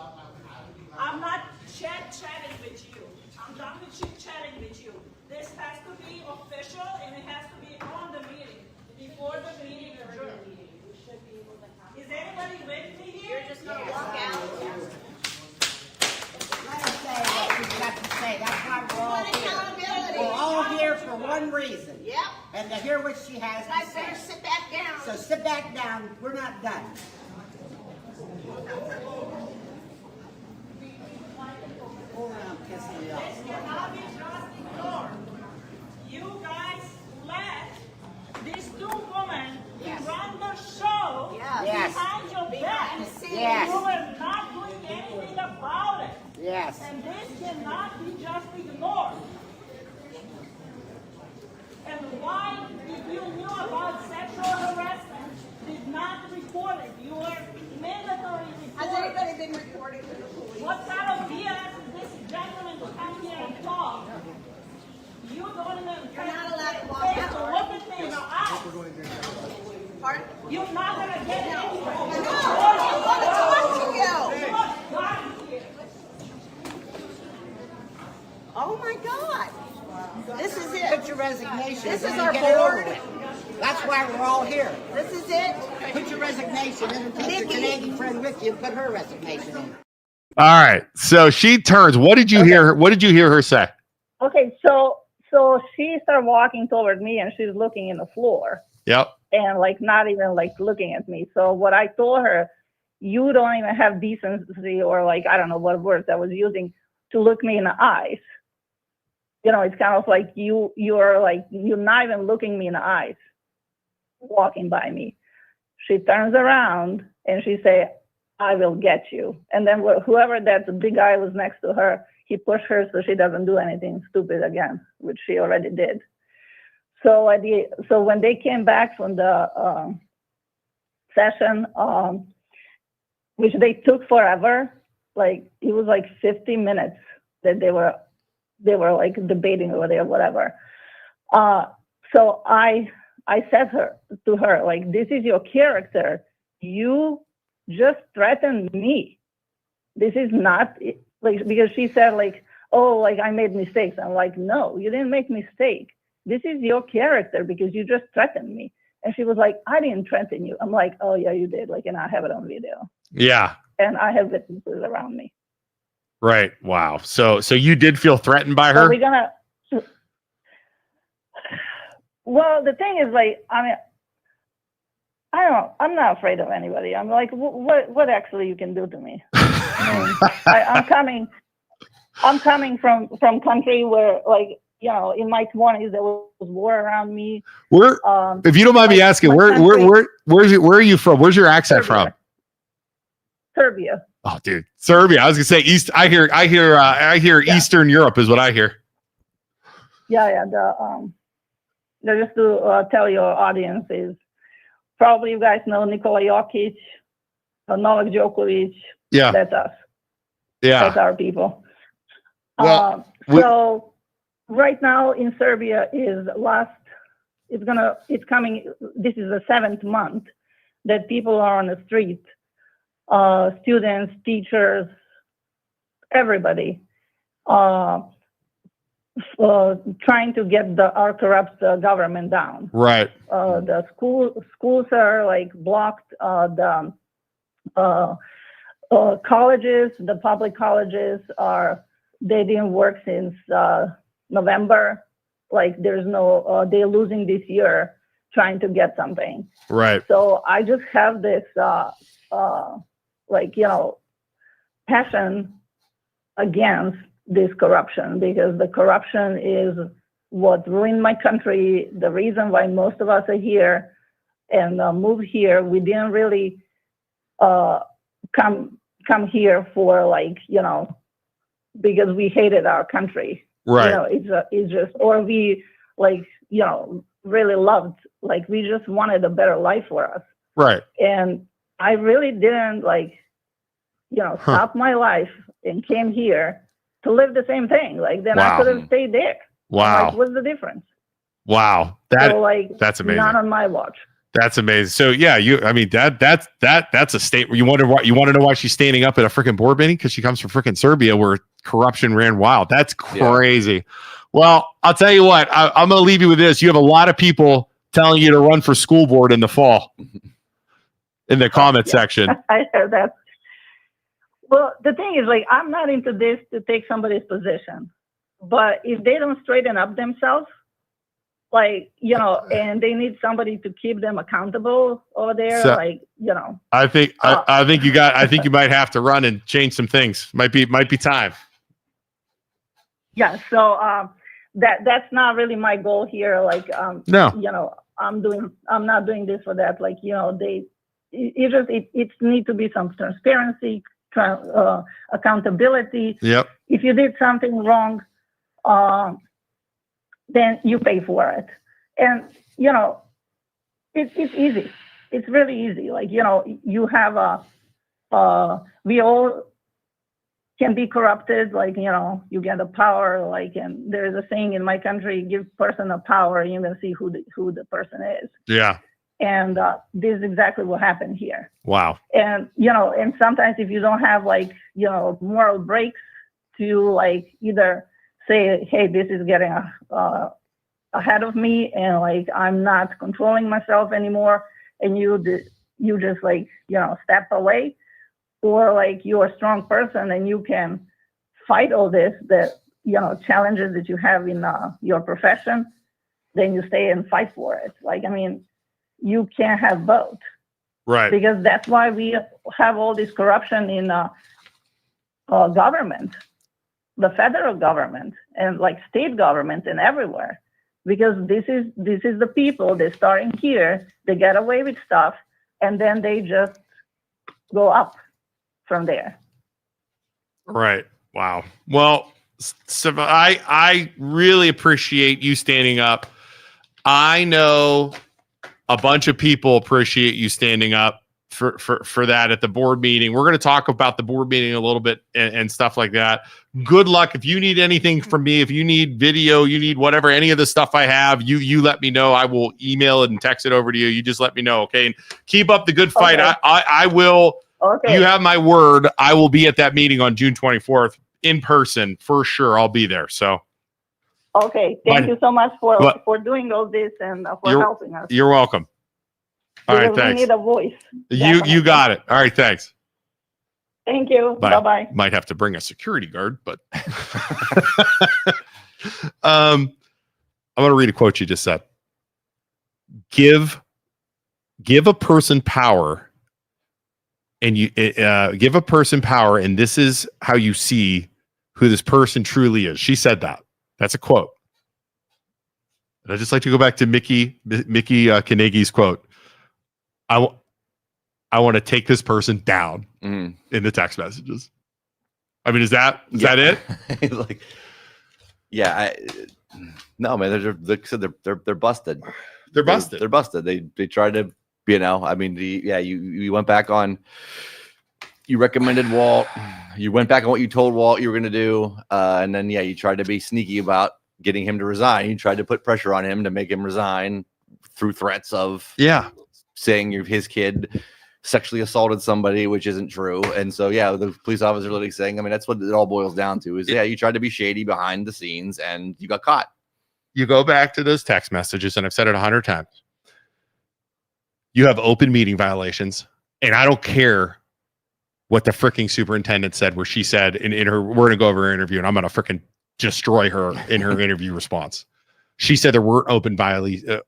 Speaker 5: I'm not chatting with you. I'm done with chit-chatting with you. This has to be official and it has to be on the meeting, before the meeting adjourns. Is anybody with me here? You're just going to walk out.
Speaker 6: Let us say what we've got to say. That's why we're all here. We're all here for one reason.
Speaker 5: Yep.
Speaker 6: And to hear what she has
Speaker 5: I
Speaker 6: to say.
Speaker 5: better sit back down.
Speaker 6: So sit back down. We're not done. Go around kissing me off.
Speaker 5: This cannot be just ignored. You guys let these two women run the show
Speaker 6: Yes.
Speaker 5: behind your back.
Speaker 6: Yes.
Speaker 5: You were not doing anything about it.
Speaker 6: Yes.
Speaker 5: And this cannot be just ignored. And why, if you knew about sexual harassment, did not report it? You were mandatory report.
Speaker 7: Has anybody been reporting to the police?
Speaker 5: What kind of BS is this gentleman to come here and talk? You don't even.
Speaker 7: You're not
Speaker 5: You're not gonna get it anyway.
Speaker 7: I want to talk to you. Oh my God. This is it.
Speaker 6: Put your resignation.
Speaker 7: This
Speaker 6: and
Speaker 7: is
Speaker 6: then
Speaker 7: our
Speaker 6: get it over
Speaker 7: board.
Speaker 6: with. That's why we're all here.
Speaker 7: This is it.
Speaker 6: Put your resignation in and take your
Speaker 7: Mikki.
Speaker 6: Canadian friend with you and put her resignation in.
Speaker 2: All right. So she turns. What did you hear? What did you hear her say?
Speaker 4: Okay, so she started walking toward me and she's looking in the floor
Speaker 2: Yep.
Speaker 4: and like not even like looking at me. So what I told her, you don't even have decency or like I don't know what words I was using to look me in the eyes. You know, it's kind of like you're not even looking me in the eyes, walking by me. She turns around and she say, I will get you. And then whoever that big guy was next to her, he pushed her so she doesn't do anything stupid again, which she already did. So when they came back from the session, which they took forever, like it was like 50 minutes that they were like debating over there, whatever. So I said to her, like, this is your character. You just threatened me. This is not like, because she said like, oh, like I made mistakes. I'm like, no, you didn't make mistake. This is your character because you just threatened me. And she was like, I didn't threaten you. I'm like, oh yeah, you did. Like, and I have it on video.
Speaker 2: Yeah.
Speaker 4: And I have witnesses around me.
Speaker 2: Right. Wow. So you did feel threatened by
Speaker 4: So
Speaker 2: her?
Speaker 4: we're gonna. Well, the thing is, like, I mean, I'm not afraid of anybody. I'm like, what actually you can do to me? I'm coming from country where, like, you know, in my 20s there was war around me.
Speaker 2: Where, if you don't mind me asking, where are you from? Where's your accent from?
Speaker 4: Serbia.
Speaker 2: Oh, dude, Serbia. I was gonna say East. I hear
Speaker 4: Yeah.
Speaker 2: Eastern Europe is what I hear.
Speaker 4: Yeah. Just to tell your audience is probably you guys know Nikola Jokic, Novak Djokovic.
Speaker 2: Yeah.
Speaker 4: That's us.
Speaker 2: Yeah.
Speaker 4: That's our people.
Speaker 2: Well,
Speaker 4: So right now in Serbia it's coming. This is the 7th month that people are on the street. Students, teachers, everybody, trying to get our corrupt government down.
Speaker 2: Right.
Speaker 4: The schools are like blocked. The colleges, the public colleges they didn't work since November. Like there's no, they're losing this year trying to get something.
Speaker 2: Right.
Speaker 4: So I just have this, like, you know, passion against this corruption, because the corruption is what ruined my country. The reason why most of us are here and moved here, we didn't really come here for, like, you know, because we hated our country.
Speaker 2: Right.
Speaker 4: You know, it's just, or we, like, you know, really loved, like, we just wanted a better life for us.
Speaker 2: Right.
Speaker 4: And I really didn't, like, you know, stop my life and came here to live the same thing. Like, then I could have stayed there.
Speaker 2: Wow.
Speaker 4: Like, what's the difference?
Speaker 2: Wow. That's amazing.
Speaker 4: Not on my watch.
Speaker 2: That's amazing. So yeah, that's a state where you want to know why she's standing up at a freaking board meeting, because she comes from freaking Serbia where corruption ran wild. That's crazy. Yeah. Well, I'll tell you what, I'm going to leave you with this. You have a lot of people telling you to run for school board in the fall in the comment section.
Speaker 4: I heard that. Well, the thing is, like, I'm not into this to take somebody's position, but if they don't straighten up themselves, like, you know, and they need somebody to keep them accountable over there, so, like, you know. I think
Speaker 2: you might have to run and change some things. Might be time.
Speaker 4: Yeah. So that's not really my goal here. Like,
Speaker 2: no,
Speaker 4: you know, I'm not doing this for that. Like, you know, it needs to be some transparency, accountability.
Speaker 2: Yep.
Speaker 4: If you did something wrong, then you pay for it. And, you know, it's easy. It's really easy. Like, you know, you have we all can be corrupted. Like, you know, you get a power, like, and there's a saying in my country, give person a power, and you're going to see who the person is.
Speaker 2: Yeah.
Speaker 4: And this is exactly what happened here.
Speaker 2: Wow.
Speaker 4: And, and sometimes if you don't have moral breaks to either say, hey, this is getting ahead of me and I'm not controlling myself anymore. And you just step away, or you're a strong person and you can fight all this, challenges that you have in your profession, then you stay and fight for it. You can't have both.
Speaker 2: Right.
Speaker 4: Because that's why we have all this corruption in government, the federal government and state government and everywhere. Because this is the people, they're starting here, they get away with stuff, and then they just go up from there.
Speaker 2: Right. Wow. Well, so I really appreciate you standing up. I know a bunch of people appreciate you standing up for that at the board meeting. We're going to talk about the board meeting a little bit and stuff like that. Good luck. If you need anything from me, if you need video, you need whatever, any of the stuff I have, you let me know. I will email it and text it over to you. You just let me know. Okay. And keep up the good fight.
Speaker 4: Okay.
Speaker 2: I will.
Speaker 4: Okay.
Speaker 2: You have my word. I will be at that meeting on June 24th in person for sure. I'll be there. So.
Speaker 4: Okay. Thank you so much for doing all this and for helping us.
Speaker 2: You're welcome. All right.
Speaker 4: Because
Speaker 2: Thanks.
Speaker 4: we need a voice.
Speaker 2: You got it. All right. Thanks.
Speaker 4: Thank you. Bye-bye.
Speaker 2: Might have to bring a security guard, but I'm going to read a quote you just said. Give a person power, and you give a person power, and this is how you see who this person truly is. She said that. That's a quote. And I'd just like to go back to Mikki Kanagy's quote. I want to take this person down in the text messages. I mean, is that it?
Speaker 1: No, man. They're busted.
Speaker 2: They're busted.
Speaker 1: They're busted. They tried to, I mean, you went back on. You recommended Walt. You went back on what you told Walt you were going to do, and then you tried to be sneaky about getting him to resign. You tried to put pressure on him to make him resign through threats of saying his kid sexually assaulted somebody, which isn't true. And so the police officer literally saying, I mean, that's what it all boils down to is you tried to be shady behind the scenes and you got caught.
Speaker 2: You go back to those text messages, and I've said it 100 times. You have open meeting violations, and I don't care what the freaking superintendent said, where she said in her, we're going to go over her interview and I'm going to freaking destroy her in her interview response. She said there weren't open violations.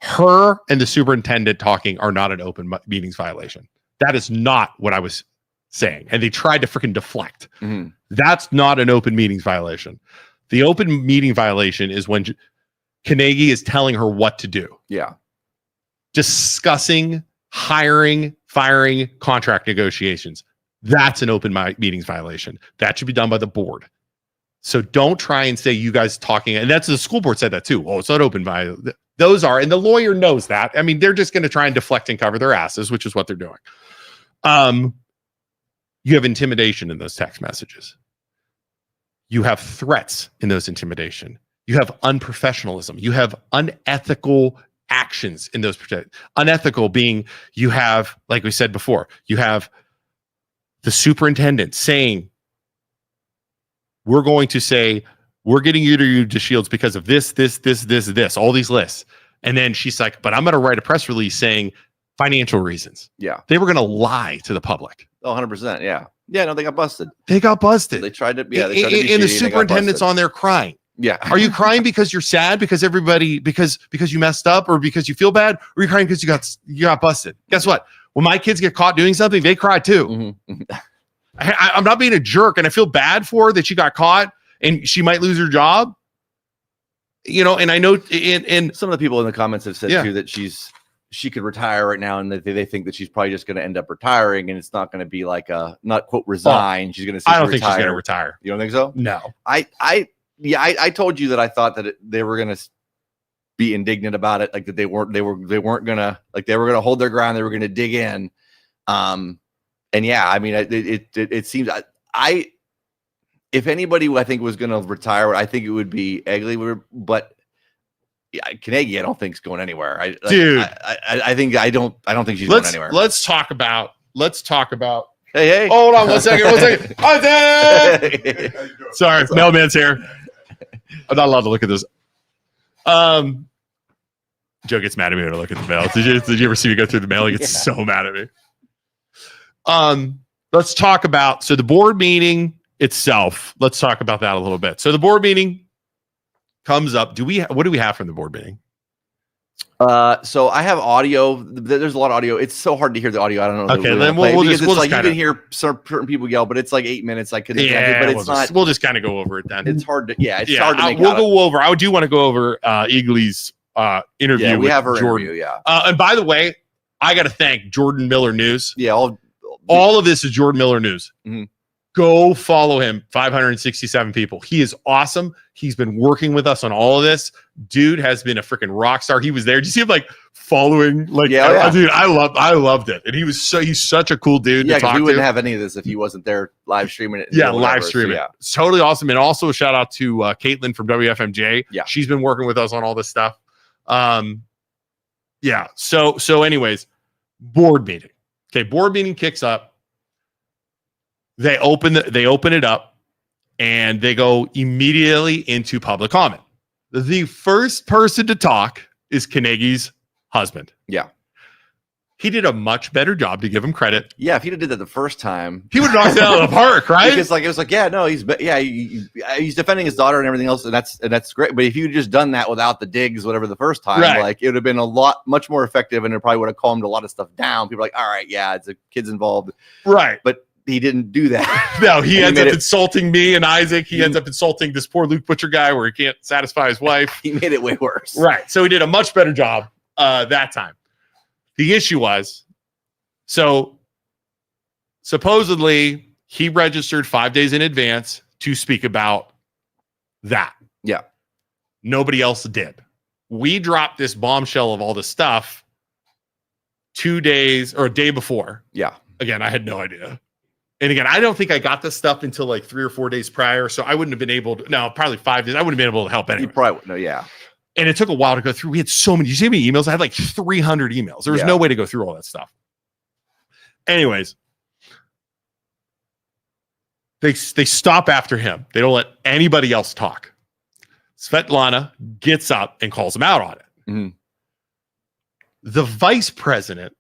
Speaker 2: Her and the superintendent talking are not an open meetings violation. That is not what I was saying. And they tried to freaking deflect. Mm-hmm. That's not an open meetings violation. The open meeting violation is when Kanagy is telling her what to do.
Speaker 1: Yeah.
Speaker 2: Discussing, hiring, firing, contract negotiations. That's an open meetings violation. That should be done by the board. So don't try and say you guys talking, and that's the school board said that too. Oh, it's not open violation. Those are, and the lawyer knows that. I mean, they're just going to try and deflect and cover their asses, which is what they're doing. You have intimidation in those text messages. You have threats in those intimidation. You have unprofessionalism. You have unethical actions in those. Unethical being, you have, like we said before, you have the superintendent saying, we're going to say, we're getting you to DeShields because of this, all these lists. And then she's like, but I'm going to write a press release saying financial reasons.
Speaker 1: Yeah.
Speaker 2: They were going to lie to the public.
Speaker 1: Oh, 100%. Yeah. Yeah. No, they got busted.
Speaker 2: They got busted.
Speaker 1: They tried to, they tried to be
Speaker 2: and the
Speaker 1: shady,
Speaker 2: superintendent's on there crying.
Speaker 1: Yeah.
Speaker 2: Are you crying because you're sad because because you messed up, or because you feel bad, or are you crying because you got busted? Guess what? When my kids get caught doing something, they cry too.
Speaker 1: Mm-hmm.
Speaker 2: I'm not being a jerk, and I feel bad for her that she got caught and she might lose her job. And I know, and
Speaker 1: some of the people in the comments have said too that she could retire right now, and that they think that she's probably just going to end up retiring, and it's not going to be like not quote resign. She's going to.
Speaker 2: I don't think she's going to retire.
Speaker 1: You don't think so?
Speaker 2: No.
Speaker 1: I told you that I thought that they were going to be indignant about it, like that they weren't going to, like they were going to hold their ground. They were going to dig in. And I mean, it seems if anybody I think was going to retire, I think it would be Egli. But Kanagy, I don't think is going anywhere.
Speaker 2: Dude.
Speaker 1: I don't think she's going anywhere.
Speaker 2: Let's talk about.
Speaker 1: Hey.
Speaker 2: Hold on 1 second. 1 second. Oh, Dan! Sorry, mailman's here. I'm not allowed to look at this. Joe gets mad at me when I look at the mail. Did you ever see me go through the mail? He gets so mad at me. Let's talk about the board meeting itself. Let's talk about that a little bit. So the board meeting comes up. What do we have from the board meeting?
Speaker 1: So I have audio. There's a lot of audio. It's so hard to hear the audio. I don't know.
Speaker 2: Okay, then we'll just
Speaker 1: like
Speaker 2: kinda,
Speaker 1: you can hear certain people yell, but it's like 8 minutes. I could, but it's not.
Speaker 2: We'll just kind of go over it then.
Speaker 1: It's hard to, it's hard to make.
Speaker 2: We'll go over. I do want to go over Egli's interview.
Speaker 1: Yeah, we have her
Speaker 2: Jordan.
Speaker 1: interview. Yeah.
Speaker 2: And by the way, I got to thank Jordan Miller News.
Speaker 1: Yeah.
Speaker 2: All of this is Jordan Miller News.
Speaker 1: Mm-hmm.
Speaker 2: Go follow him. 567 people. He is awesome. He's been working with us on all of this. Dude has been a freaking rock star. He was there. Did you see him like following? Like, dude, I loved it. And he's such a cool dude.
Speaker 1: Yeah,
Speaker 2: to talk
Speaker 1: we wouldn't
Speaker 2: to.
Speaker 1: have any of this if he wasn't there live streaming it.
Speaker 2: Yeah, live streaming. So, it's totally awesome. And also a shout out to Caitlin from WFMJ.
Speaker 1: Yeah,
Speaker 2: she's been working with us on all this stuff. Yeah. So anyways, board meeting. Okay, board meeting kicks up. They open it up and they go immediately into public comment. The first person to talk is Kanagy's husband.
Speaker 1: Yeah.
Speaker 2: He did a much better job, to give him credit.
Speaker 1: Yeah, if he'd have did that the first time,
Speaker 2: he would have knocked it out of the park, right?
Speaker 1: Because it was like, he's defending his daughter and everything else, and that's great. But if you'd just done that without the digs, whatever, the first time, like it would have been much more effective, and it probably would have calmed a lot of stuff down. People are like, all right, yeah, it's a kid's involved,
Speaker 2: right?
Speaker 1: But he didn't do that.
Speaker 2: No, he ends up insulting me and Isaac. He ends up insulting this poor Luke Butcher guy where he can't satisfy his wife.
Speaker 1: He made it way worse.
Speaker 2: Right. So he did a much better job that time. The issue was, so supposedly he registered 5 days in advance to speak about that.
Speaker 1: Yeah.
Speaker 2: Nobody else did. We dropped this bombshell of all this stuff 2 days or a day before.
Speaker 1: Yeah.
Speaker 2: Again, I had no idea. And again, I don't think I got this stuff until like 3 or 4 days prior. So I wouldn't have been able to, no, probably 5 days. I wouldn't have been able to help anyway.
Speaker 1: You probably wouldn't know, yeah.
Speaker 2: And it took a while to go through. We had so many. You see how many emails? I had like 300 emails. There was no way to go through all that stuff. Anyways, they stop after him. They don't let anybody else talk. Svetlana gets up and calls him out on it.
Speaker 1: Mm-hmm.
Speaker 2: The vice president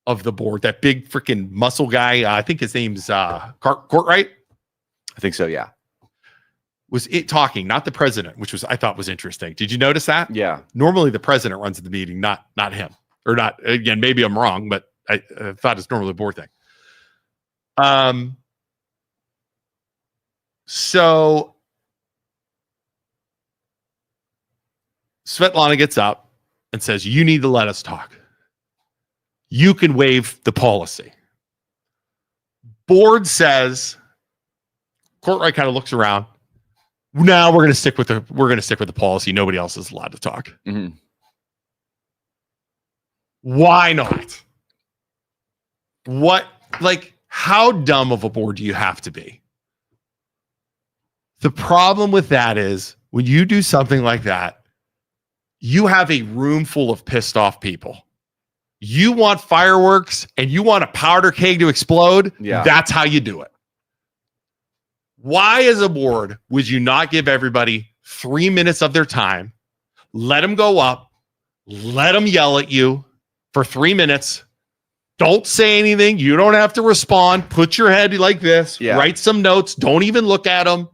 Speaker 2: of the board, that big freaking muscle guy, I think his name's Courtright.
Speaker 1: I think so, yeah.
Speaker 2: Was it talking, not the president, which I thought was interesting. Did you notice that?
Speaker 1: Yeah. Normally
Speaker 2: the president runs the meeting, not him. Or not, again, maybe I'm wrong, but I thought it's normally a board thing. So Svetlana gets up and says, you need to let us talk. You can waive the policy. Board says, Courtright kind of looks around. Now we're going to stick with the policy. Nobody else is allowed to talk.
Speaker 1: Mm-hmm.
Speaker 2: Why not? How dumb of a board do you have to be? The problem with that is when you do something like that, you have a room full of pissed off people. You want fireworks and you want a powder keg to explode.
Speaker 1: Yeah.
Speaker 2: That's how you do it. Why, as a board, would you not give everybody 3 minutes of their time, let them go up, let them yell at you for 3 minutes? Don't say anything. You don't have to respond. Put your head like this.
Speaker 1: Yeah.
Speaker 2: Write some notes. Don't even look at them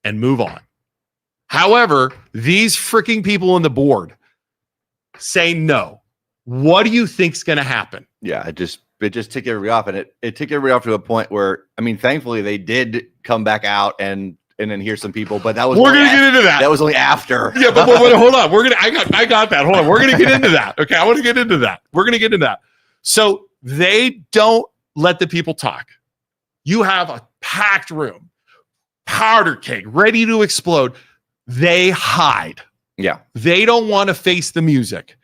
Speaker 2: and move on. However, these freaking people on the board say no. What do you think's going to happen?
Speaker 1: Yeah, it just ticked everybody off, and it ticked everybody off to a point where, I mean, thankfully they did come back out and then hear some people, but that was
Speaker 2: we're gonna get into that.
Speaker 1: That was only after.
Speaker 2: Yeah, but hold on. I got that. Hold on. We're gonna get into that. Okay, I want to get into that. We're gonna get into that. So they don't let the people talk. You have a packed room, powder keg, ready to explode. They hide.
Speaker 1: Yeah,
Speaker 2: they don't want to face the music.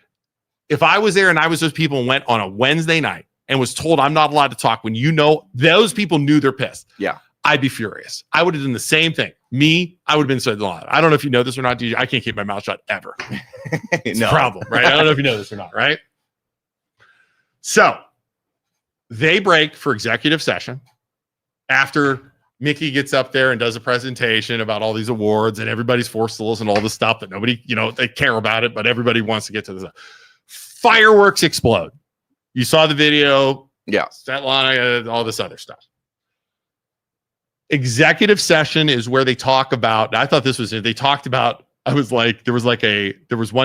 Speaker 2: If I was there and I was those people and went on a Wednesday night and was told I'm not allowed to talk, when those people knew they're pissed.
Speaker 1: Yeah.
Speaker 2: I'd be furious. I would have done the same thing. I would have been so loud. I don't know if you know this or not, DJ. I can't keep my mouth shut ever. It's a problem, right? I don't know if you know this or not, right? So they break for executive session after Mikki gets up there and does a presentation about all these awards, and everybody's forced to listen to all this stuff that nobody, they care about it, but everybody wants to get to this. Fireworks explode. You saw the video.
Speaker 1: Yeah.
Speaker 2: Svetlana, all this other stuff. Executive session is where they talk about, I thought this was it. They talked about, there was one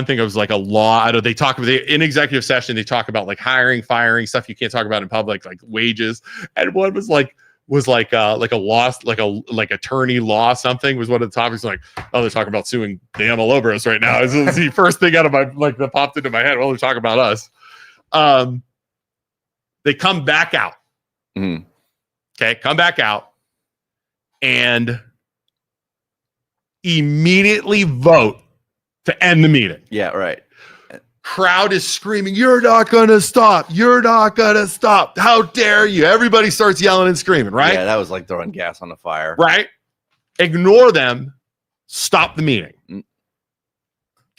Speaker 2: thing, it was like a law. They talk about, in executive session, they talk about like hiring, firing, stuff you can't talk about in public, like wages. And one was like a loss, like attorney law, something was one of the topics. Like, oh, they're talking about suing the MLO Bros right now. This is the first thing out of my, like, that popped into my head. Well, they're talking about us. They come back out.
Speaker 1: Mm-hmm.
Speaker 2: Okay, come back out and immediately vote to end the meeting.
Speaker 1: Yeah, right.
Speaker 2: Crowd is screaming, "You're not going to stop. You're not going to stop. How dare you?" Everybody starts yelling and screaming, right?
Speaker 1: Yeah, that was like throwing gas on the fire.
Speaker 2: Right? Ignore them. Stop the meeting.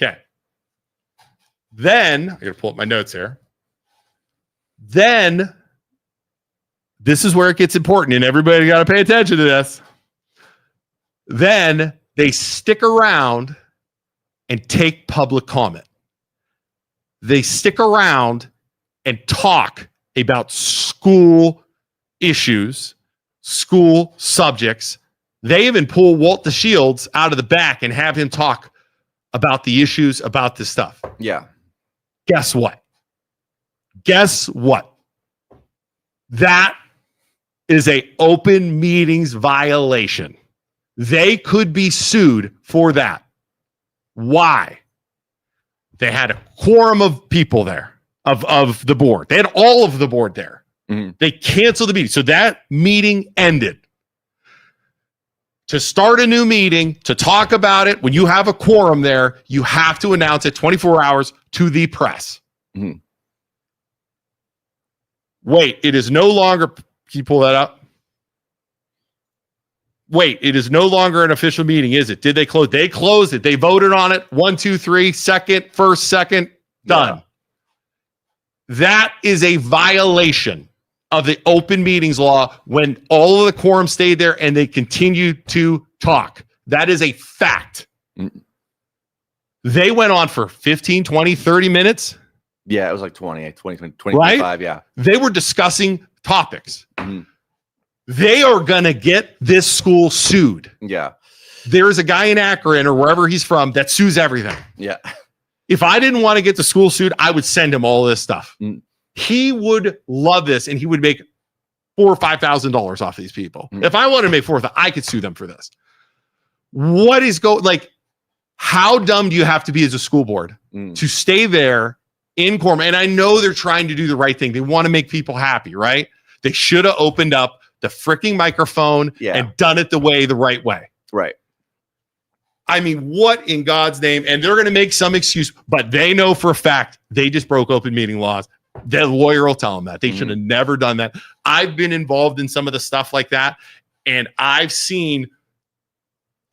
Speaker 2: Okay. Then, I got to pull up my notes here. Then, this is where it gets important, and everybody got to pay attention to this. Then, they stick around and take public comment. They stick around and talk about school issues, school subjects. They even pull Walt DeShields out of the back and have him talk about the issues, about this stuff.
Speaker 1: Yeah.
Speaker 2: Guess what? Guess what? That is a open meetings violation. They could be sued for that. Why? They had a quorum of people there, of the board. They had all of the board there.
Speaker 1: Mm-hmm.
Speaker 2: They canceled the meeting. So that meeting ended. To start a new meeting, to talk about it, when you have a quorum there, you have to announce it 24 hours to the press.
Speaker 1: Mm-hmm.
Speaker 2: Wait, it is no longer, can you pull that up? Wait, it is no longer an official meeting, is it? Did they close? They closed it. They voted on it. 1, 2, 3, first, second, done. Yeah. That is a violation of the open meetings law when all of the quorum stayed there and they continued to talk. That is a fact. Mm-hmm. They went on for 15, 20, 30 minutes.
Speaker 1: Yeah, it was like 20, right? 25, yeah.
Speaker 2: They were discussing topics.
Speaker 1: Mm-hmm.
Speaker 2: They are going to get this school sued.
Speaker 1: Yeah.
Speaker 2: There's a guy in Akron or wherever he's from that sues everything.
Speaker 1: Yeah.
Speaker 2: If I didn't want to get the school sued, I would send him all this stuff.
Speaker 1: Mm.
Speaker 2: He would love this, and he would make $4,000 or $5,000 off these people. Mm. If I wanted to make $4,000, I could sue them for this. What is how dumb do you have to be as a school board to stay there in quorum? And I know they're trying to do the right thing. They want to make people happy, right? They should have opened up the freaking microphone and done it the right way.
Speaker 1: Right.
Speaker 2: I mean, what in God's name? And they're going to make some excuse, but they know for a fact they just broke open meeting laws. The lawyer will tell them that. They should have never done that. I've been involved in some of the stuff like that, and I've seen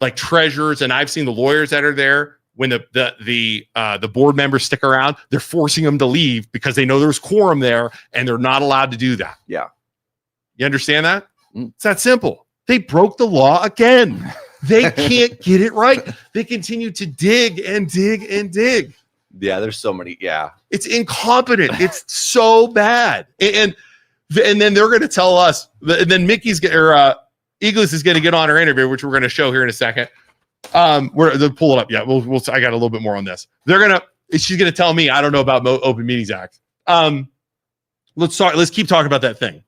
Speaker 2: like treasurers, and I've seen the lawyers that are there when the board members stick around. They're forcing them to leave because they know there's quorum there, and they're not allowed to do that.
Speaker 1: Yeah.
Speaker 2: You understand that? It's that simple. They broke the law again. They can't get it right. They continue to dig and dig and dig.
Speaker 1: Yeah, there's so many. Yeah.
Speaker 2: It's incompetent. It's so bad. And then they're going to tell us, and then Mikki's Egli is going to get on her interview, which we're going to show here in a second. They'll pull it up. Yeah, I got a little bit more on this. She's going to tell me, I don't know about Open Meetings Act. Let's keep talking about that thing.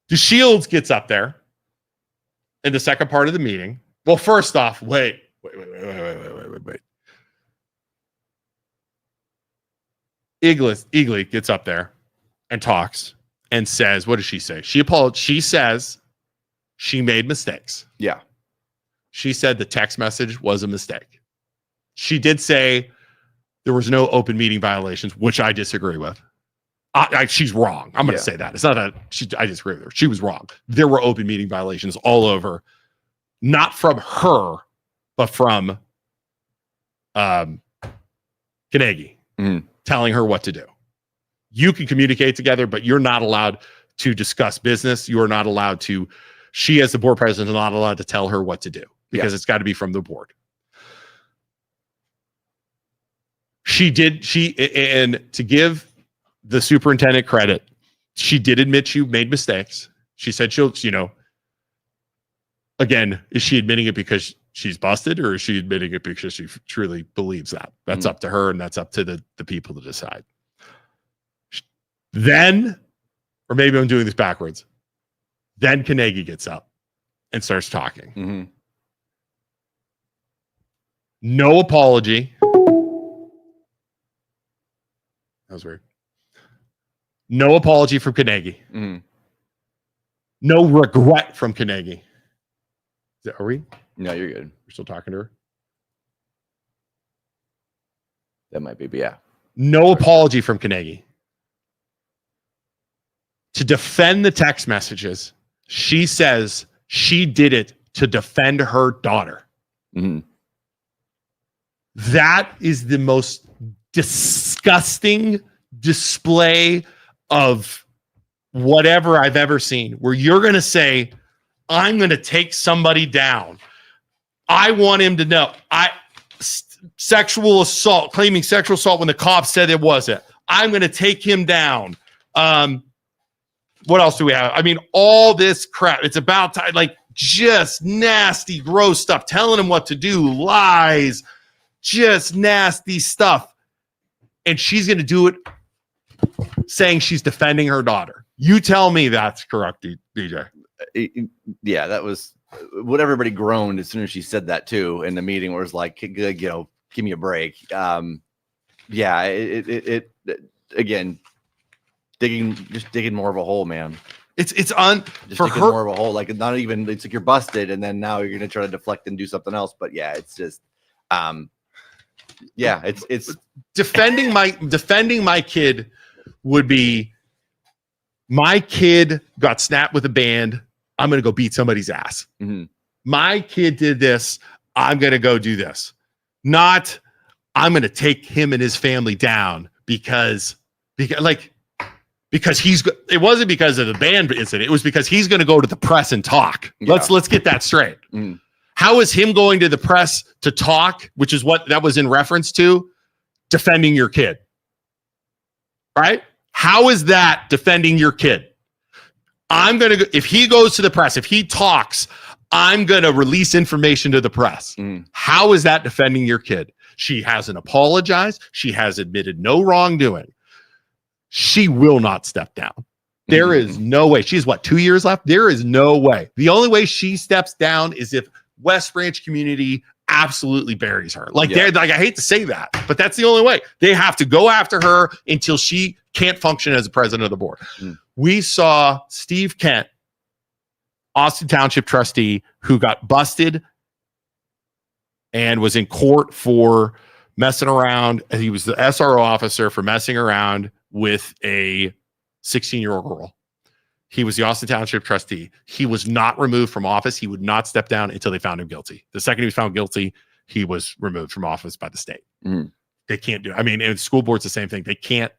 Speaker 2: DeShields gets up there in the second part of the meeting. Well, first off, wait. Egli gets up there and talks and says, what does she say? She says she made mistakes.
Speaker 1: Yeah.
Speaker 2: She said the text message was a mistake. She did say there was no open meeting violations, which I disagree with. She's wrong. I'm going to say that. It's not I disagree with her. She was wrong. There were open meeting violations all over, not from her, but from Kanagy telling her what to do. You can communicate together, but you're not allowed to discuss business. You are not allowed to, she as the board president is not allowed to tell her what to do because it's got to be from the board. And to give the superintendent credit, she did admit she made mistakes. She said she'll, again, is she admitting it because she's busted, or is she admitting it because she truly believes that? That's up to her, and that's up to the people to decide. Then, or maybe I'm doing this backwards, then Kanagy gets up and starts talking. No apology. That was weird. No apology from Kanagy. No regret from Kanagy. Are we?
Speaker 1: No, you're good.
Speaker 2: We're still talking to her?
Speaker 1: That might be, but yeah.
Speaker 2: No apology from Kanagy. To defend the text messages, she says she did it to defend her daughter. That is the most disgusting display of whatever I've ever seen, where you're going to say, I'm going to take somebody down. I want him to know. Sexual assault, claiming sexual assault when the cops said it wasn't. I'm going to take him down. What else do we have? I mean, all this crap. It's about time, like just nasty, gross stuff. Telling him what to do, lies, just nasty stuff. And she's going to do it saying she's defending her daughter. You tell me that's correct, DJ.
Speaker 1: Yeah, that was what everybody groaned as soon as she said that too in the meeting, where it was like, give me a break. Yeah, it again, digging more of a hole, man.
Speaker 2: It's
Speaker 1: just
Speaker 2: for
Speaker 1: digging
Speaker 2: her
Speaker 1: more of a hole. Like, not even, it's like you're busted, and then now you're gonna try to deflect and do something else. But yeah, it's just yeah, it's
Speaker 2: defending my kid would be, my kid got snapped with a band, I'm going to go beat somebody's ass. My kid did this, I'm going to go do this. Not, I'm going to take him and his family down because it wasn't because of the band incident. It was because he's going to go to the press and talk.
Speaker 1: Yeah.
Speaker 2: Let's get that straight. How is him going to the press to talk, which is what that was in reference to, defending your kid? Right? How is that defending your kid? I'm going to, if he goes to the press, if he talks, I'm going to release information to the press. How is that defending your kid? She hasn't apologized. She has admitted no wrongdoing. She will not step down. There is no way. She's 2 years left? There is no way. The only way she steps down is if West Branch community absolutely buries her. They're like, I hate to say that, but that's the only way. They have to go after her until she can't function as the president of the board. We saw Steve Kent, Austin Township trustee, who got busted and was in court for messing around. He was the SRO officer for messing around with a 16-year-old girl. He was the Austin Township trustee. He was not removed from office. He would not step down until they found him guilty. The second he was found guilty, he was removed from office by the state. They can't do it. I mean, and school board's the same thing. They can't.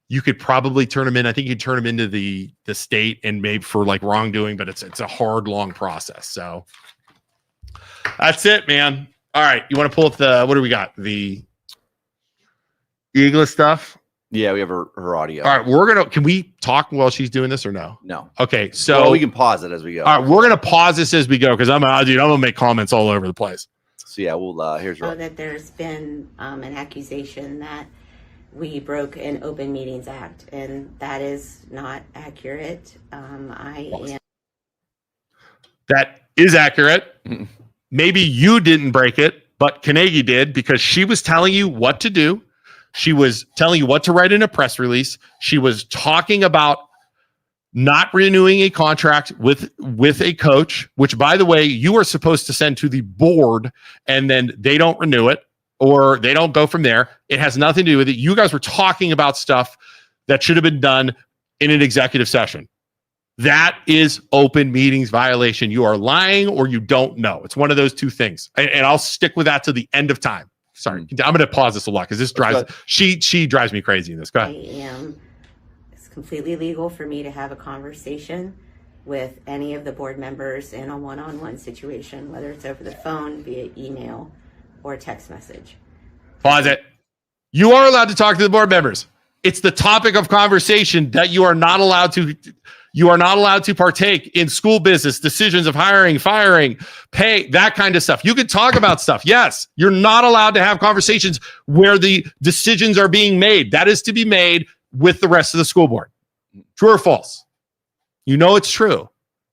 Speaker 2: You could probably turn him in. I think you could turn him into the state and maybe for wrongdoing, but it's a hard, long process. So that's it, man. All right. You want to pull up what do we got? The Egli stuff?
Speaker 1: yeah, we have her audio.
Speaker 2: All right. Can we talk while she's doing this or no?
Speaker 1: No.
Speaker 2: Okay. So
Speaker 1: we can pause it as we go.
Speaker 2: All right. We're going to pause this as we go because I'm going to make comments all over the place.
Speaker 1: So yeah, we'll, here's
Speaker 8: know
Speaker 1: your.
Speaker 8: that there's been an accusation that we broke an Open Meetings Act, and that is not accurate.
Speaker 2: That is accurate. Maybe you didn't break it, but Kanagy did, because she was telling you what to do. She was telling you what to write in a press release. She was talking about not renewing a contract with a coach, which, by the way, you are supposed to send to the board, and then they don't renew it or they don't go from there. It has nothing to do with it. You guys were talking about stuff that should have been done in an executive session. That is open meetings violation. You are lying or you don't know. It's one of those two things. And I'll stick with that to the end of time. Sorry, I'm going to pause this a lot because this drives she drives me crazy in this. Go ahead.
Speaker 8: It's completely legal for me to have a conversation with any of the board members in a one-on-one situation, whether it's over the phone, via email, or text message.
Speaker 2: Pause it. You are allowed to talk to the board members. It's the topic of conversation that you are not allowed to partake in school business, decisions of hiring, firing, pay, that kind of stuff. You can talk about stuff. Yes, you're not allowed to have conversations where the decisions are being made. That is to be made with the rest of the school board. True or false? You know it's true.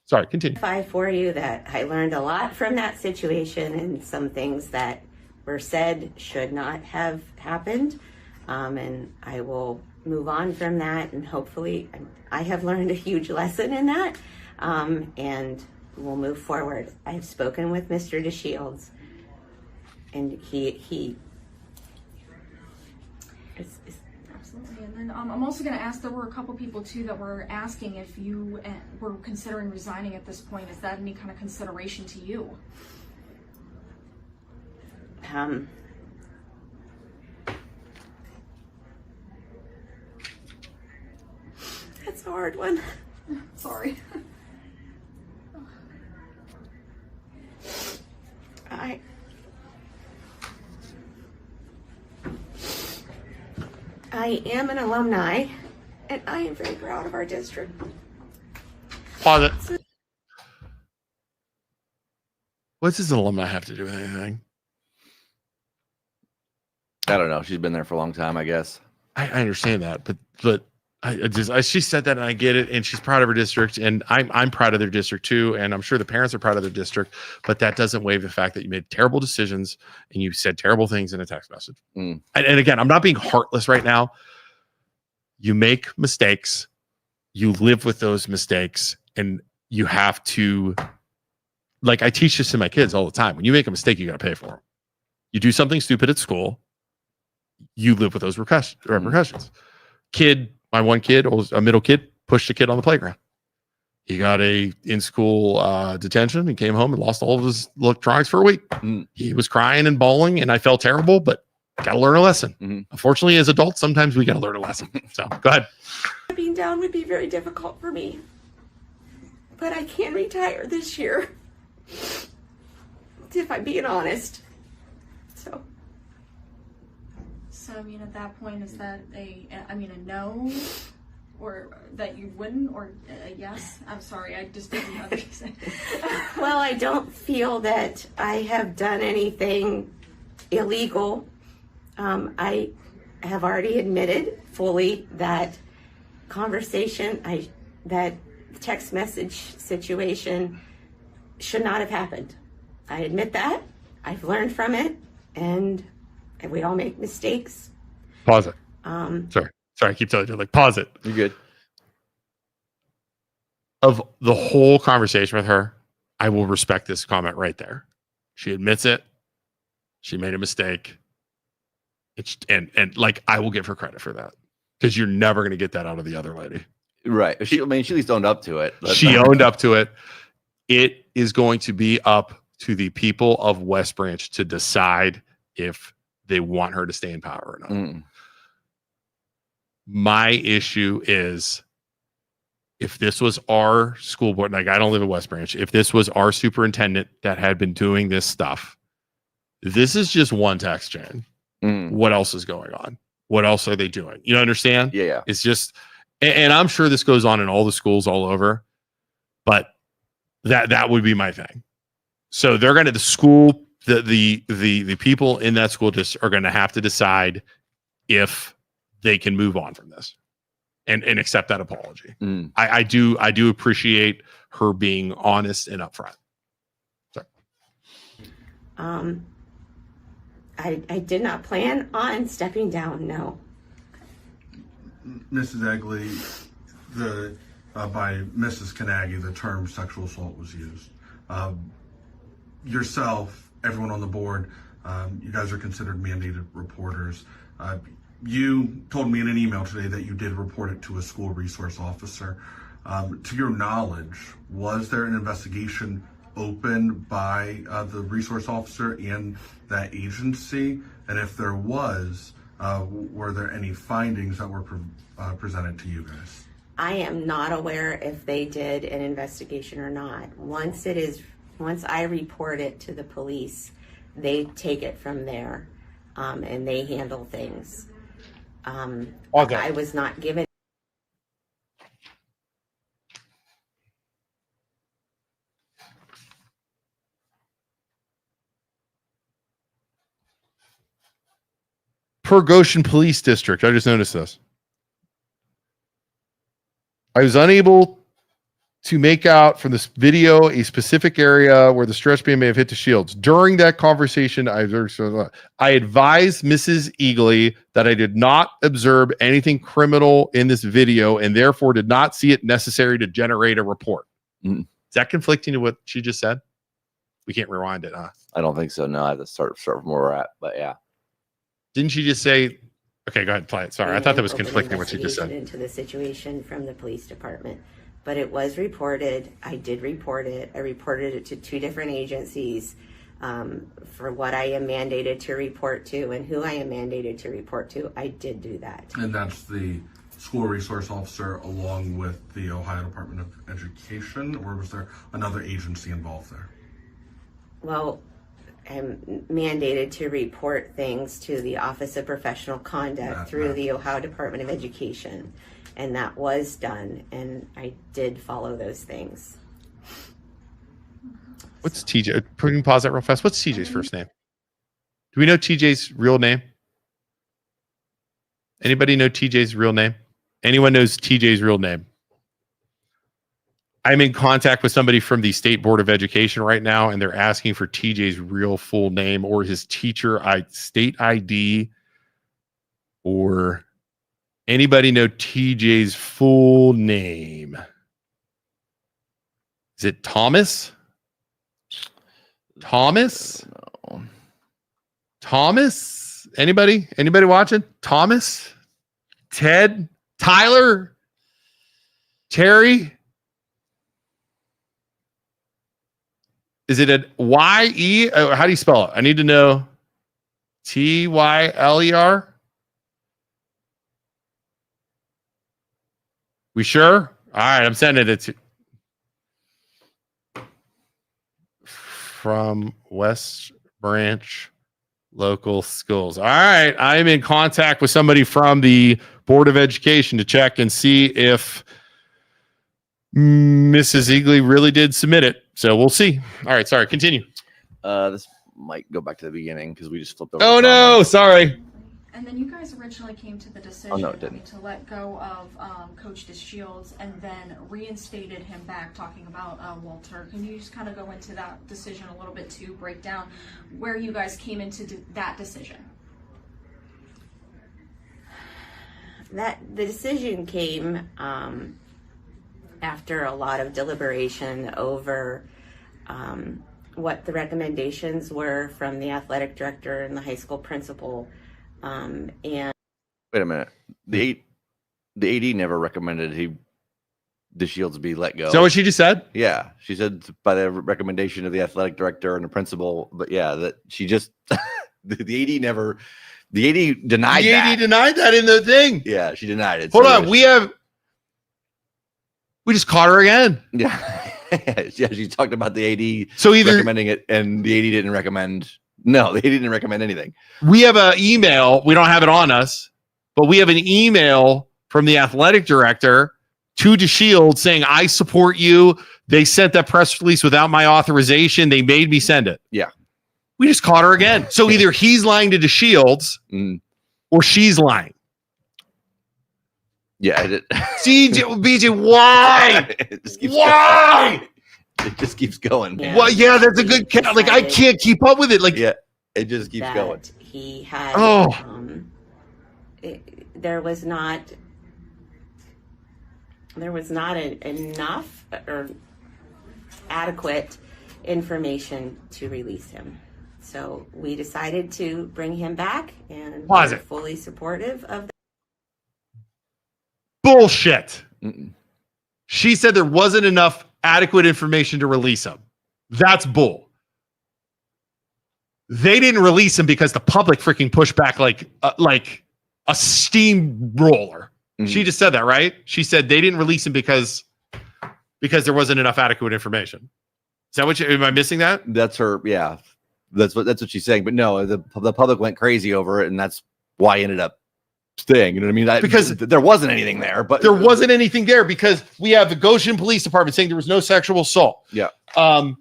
Speaker 2: Sorry, continue.
Speaker 8: For you that I learned a lot from that situation, and some things that were said should not have happened. And I will move on from that, and hopefully I have learned a huge lesson in that, and we'll move forward. I've spoken with Mr. DeShields, and he
Speaker 9: Absolutely. And then I'm also going to ask, there were a couple people too that were asking if you were considering resigning at this point. Is that any kind of consideration to you?
Speaker 8: That's a hard one.
Speaker 9: Sorry.
Speaker 8: I am an alumni, and I am very proud of our district.
Speaker 2: Pause it. What does an alumni have to do with anything?
Speaker 1: I don't know. She's been there for a long time, I guess.
Speaker 2: I understand that, but she said that, and I get it, and she's proud of her district, and I'm proud of their district too, and I'm sure the parents are proud of their district, but that doesn't waive the fact that you made terrible decisions and you said terrible things in a text message. And again, I'm not being heartless right now. You make mistakes, you live with those mistakes, and you have to, like, I teach this to my kids all the time. When you make a mistake, you got to pay for them. You do something stupid at school, you live with those repercussions. My one kid, a middle kid, pushed a kid on the playground. He got a in-school detention and came home and lost all of his electronics for a week. He was crying and bawling, and I felt terrible, but got to learn a lesson. Unfortunately, as adults, sometimes we got to learn a lesson. So go ahead.
Speaker 8: Being down would be very difficult for me, but I can retire this year, if I'm being honest.
Speaker 9: So, I mean, at that point, is that a no, or that you wouldn't, or a yes? I'm sorry, I just didn't know what you said.
Speaker 8: Well, I don't feel that I have done anything illegal. I have already admitted fully that that text message situation should not have happened. I admit that. I've learned from it, and we all make mistakes.
Speaker 2: Pause it. Sorry, I keep telling you, like, pause it.
Speaker 1: You're good.
Speaker 2: Of the whole conversation with her, I will respect this comment right there. She admits it. She made a mistake. And like, I will give her credit for that, because you're never going to get that out of the other lady.
Speaker 1: Right. She at least owned up to it.
Speaker 2: She owned up to it. It is going to be up to the people of West Branch to decide if they want her to stay in power or not. My issue is, if this was our school board, like, I don't live in West Branch, if this was our superintendent that had been doing this stuff, this is just one text chain. What else is going on? What else are they doing? You understand?
Speaker 1: Yeah.
Speaker 2: It's just, and I'm sure this goes on in all the schools all over, but that would be my thing. So they're going to, the people in that school district are going to have to decide if they can move on from this and accept that apology. I do appreciate her being honest and upfront. Sorry.
Speaker 8: I did not plan on stepping down, no.
Speaker 10: Mrs. Egli, by Mrs. Kanagy, the term sexual assault was used. Yourself, everyone on the board, you guys are considered mandated reporters. you told me in an email today that you did report it to a school resource officer. To your knowledge, was there an investigation opened by the resource officer and that agency? And if there was, were there any findings that were presented to you guys?
Speaker 8: I am not aware if they did an investigation or not. Once I report it to the police, they take it from there, and they handle things.
Speaker 2: Okay.
Speaker 8: I was not given.
Speaker 2: Per Goshen Police District. I just noticed this. I was unable to make out from this video a specific area where the stretch beam may have hit DeShields. During that conversation, I advised Mrs. Egli that I did not observe anything criminal in this video and therefore did not see it necessary to generate a report. Is that conflicting to what she just said? We can't rewind it, huh?
Speaker 1: I don't think so. No, I have to start from where we're at. But yeah.
Speaker 2: Didn't she just say, okay, go ahead, play it. Sorry, I thought that was
Speaker 8: Open
Speaker 2: conflicting what she just said.
Speaker 8: Into the situation from the police department. But it was reported. I did report it. I reported it to 2 different agencies for what I am mandated to report to and who I am mandated to report to. I did do that.
Speaker 10: And that's the school resource officer along with the Ohio Department of Education, or was there another agency involved there?
Speaker 8: Well, I'm mandated to report things to the Office of Professional Conduct through the Ohio Department of Education. And that was done, and I did follow those things.
Speaker 2: What's TJ? Put me pause that real fast. What's TJ's first name? Do we know TJ's real name? Anybody know TJ's real name? Anyone knows TJ's real name? I'm in contact with somebody from the State Board of Education right now, and they're asking for TJ's real full name or his teacher state ID, or anybody know TJ's full name? Is it Thomas? Thomas?
Speaker 1: No.
Speaker 2: Thomas? Anybody watching? Thomas? Ted? Tyler? Terry? Is it a Y-E? How do you spell it? I need to know. Tyler? We sure? All right, I'm sending it to from West Branch Local Schools. All right, I'm in contact with somebody from the Board of Education to check and see if Mrs. Egli really did submit it. So we'll see. All right, sorry, continue.
Speaker 1: This might go back to the beginning because we just flipped over.
Speaker 2: Oh,
Speaker 1: the
Speaker 2: no,
Speaker 1: comments.
Speaker 2: sorry.
Speaker 9: And then you guys originally came to the decision
Speaker 1: no, it didn't.
Speaker 9: to let go of Coach DeShields and then reinstated him back, talking about Walter. Can you just kind of go into that decision a little bit to break down where you guys came into that decision?
Speaker 8: The decision came after a lot of deliberation over what the recommendations were from the athletic director and the high school principal. And
Speaker 1: Wait a minute. The AD never recommended DeShields be let go.
Speaker 2: Is that what she just said?
Speaker 1: Yeah, she said by the recommendation of the athletic director and the principal. But yeah, that she just the AD never. The AD denied
Speaker 2: The
Speaker 1: that.
Speaker 2: AD denied that in the thing.
Speaker 1: Yeah, she denied it.
Speaker 2: Hold
Speaker 1: So
Speaker 2: on, we just caught her again.
Speaker 1: Yeah, yeah. She talked about the AD
Speaker 2: So either
Speaker 1: recommending it, and the AD didn't recommend. No, the AD didn't recommend anything.
Speaker 2: we have an email, we don't have it on us, but we have an email from the athletic director to DeShields saying, I support you. They sent that press release without my authorization. They made me send it.
Speaker 1: Yeah.
Speaker 2: We just caught her again. So either he's lying to DeShields or she's lying.
Speaker 1: Yeah, I did.
Speaker 2: BJ, why?
Speaker 1: It just keeps
Speaker 2: Why?
Speaker 1: going. It just keeps going.
Speaker 8: Yeah.
Speaker 2: Well, yeah, that's a good count. Like, I can't keep up with it. Like,
Speaker 1: Yeah, it just keeps
Speaker 8: that
Speaker 1: going.
Speaker 8: he had there was not enough or adequate information to release him. So we decided to bring him back, and
Speaker 2: Pause
Speaker 8: we're
Speaker 2: it.
Speaker 8: fully supportive of that.
Speaker 2: Bullshit.
Speaker 1: Mm-mm.
Speaker 2: She said there wasn't enough adequate information to release him. That's bull. They didn't release him because the public freaking pushed back like a steamroller.
Speaker 1: Mhm.
Speaker 2: She just said that, right? She said they didn't release him because there wasn't enough adequate information. Is that what am I missing that?
Speaker 1: That's her. Yeah, that's what she's saying. But no, the public went crazy over it, and that's why he ended up staying. You know what I mean?
Speaker 2: Because
Speaker 1: there wasn't anything there, but
Speaker 2: there wasn't anything there because we have the Goshen Police Department saying there was no sexual assault.
Speaker 1: Yeah.
Speaker 2: And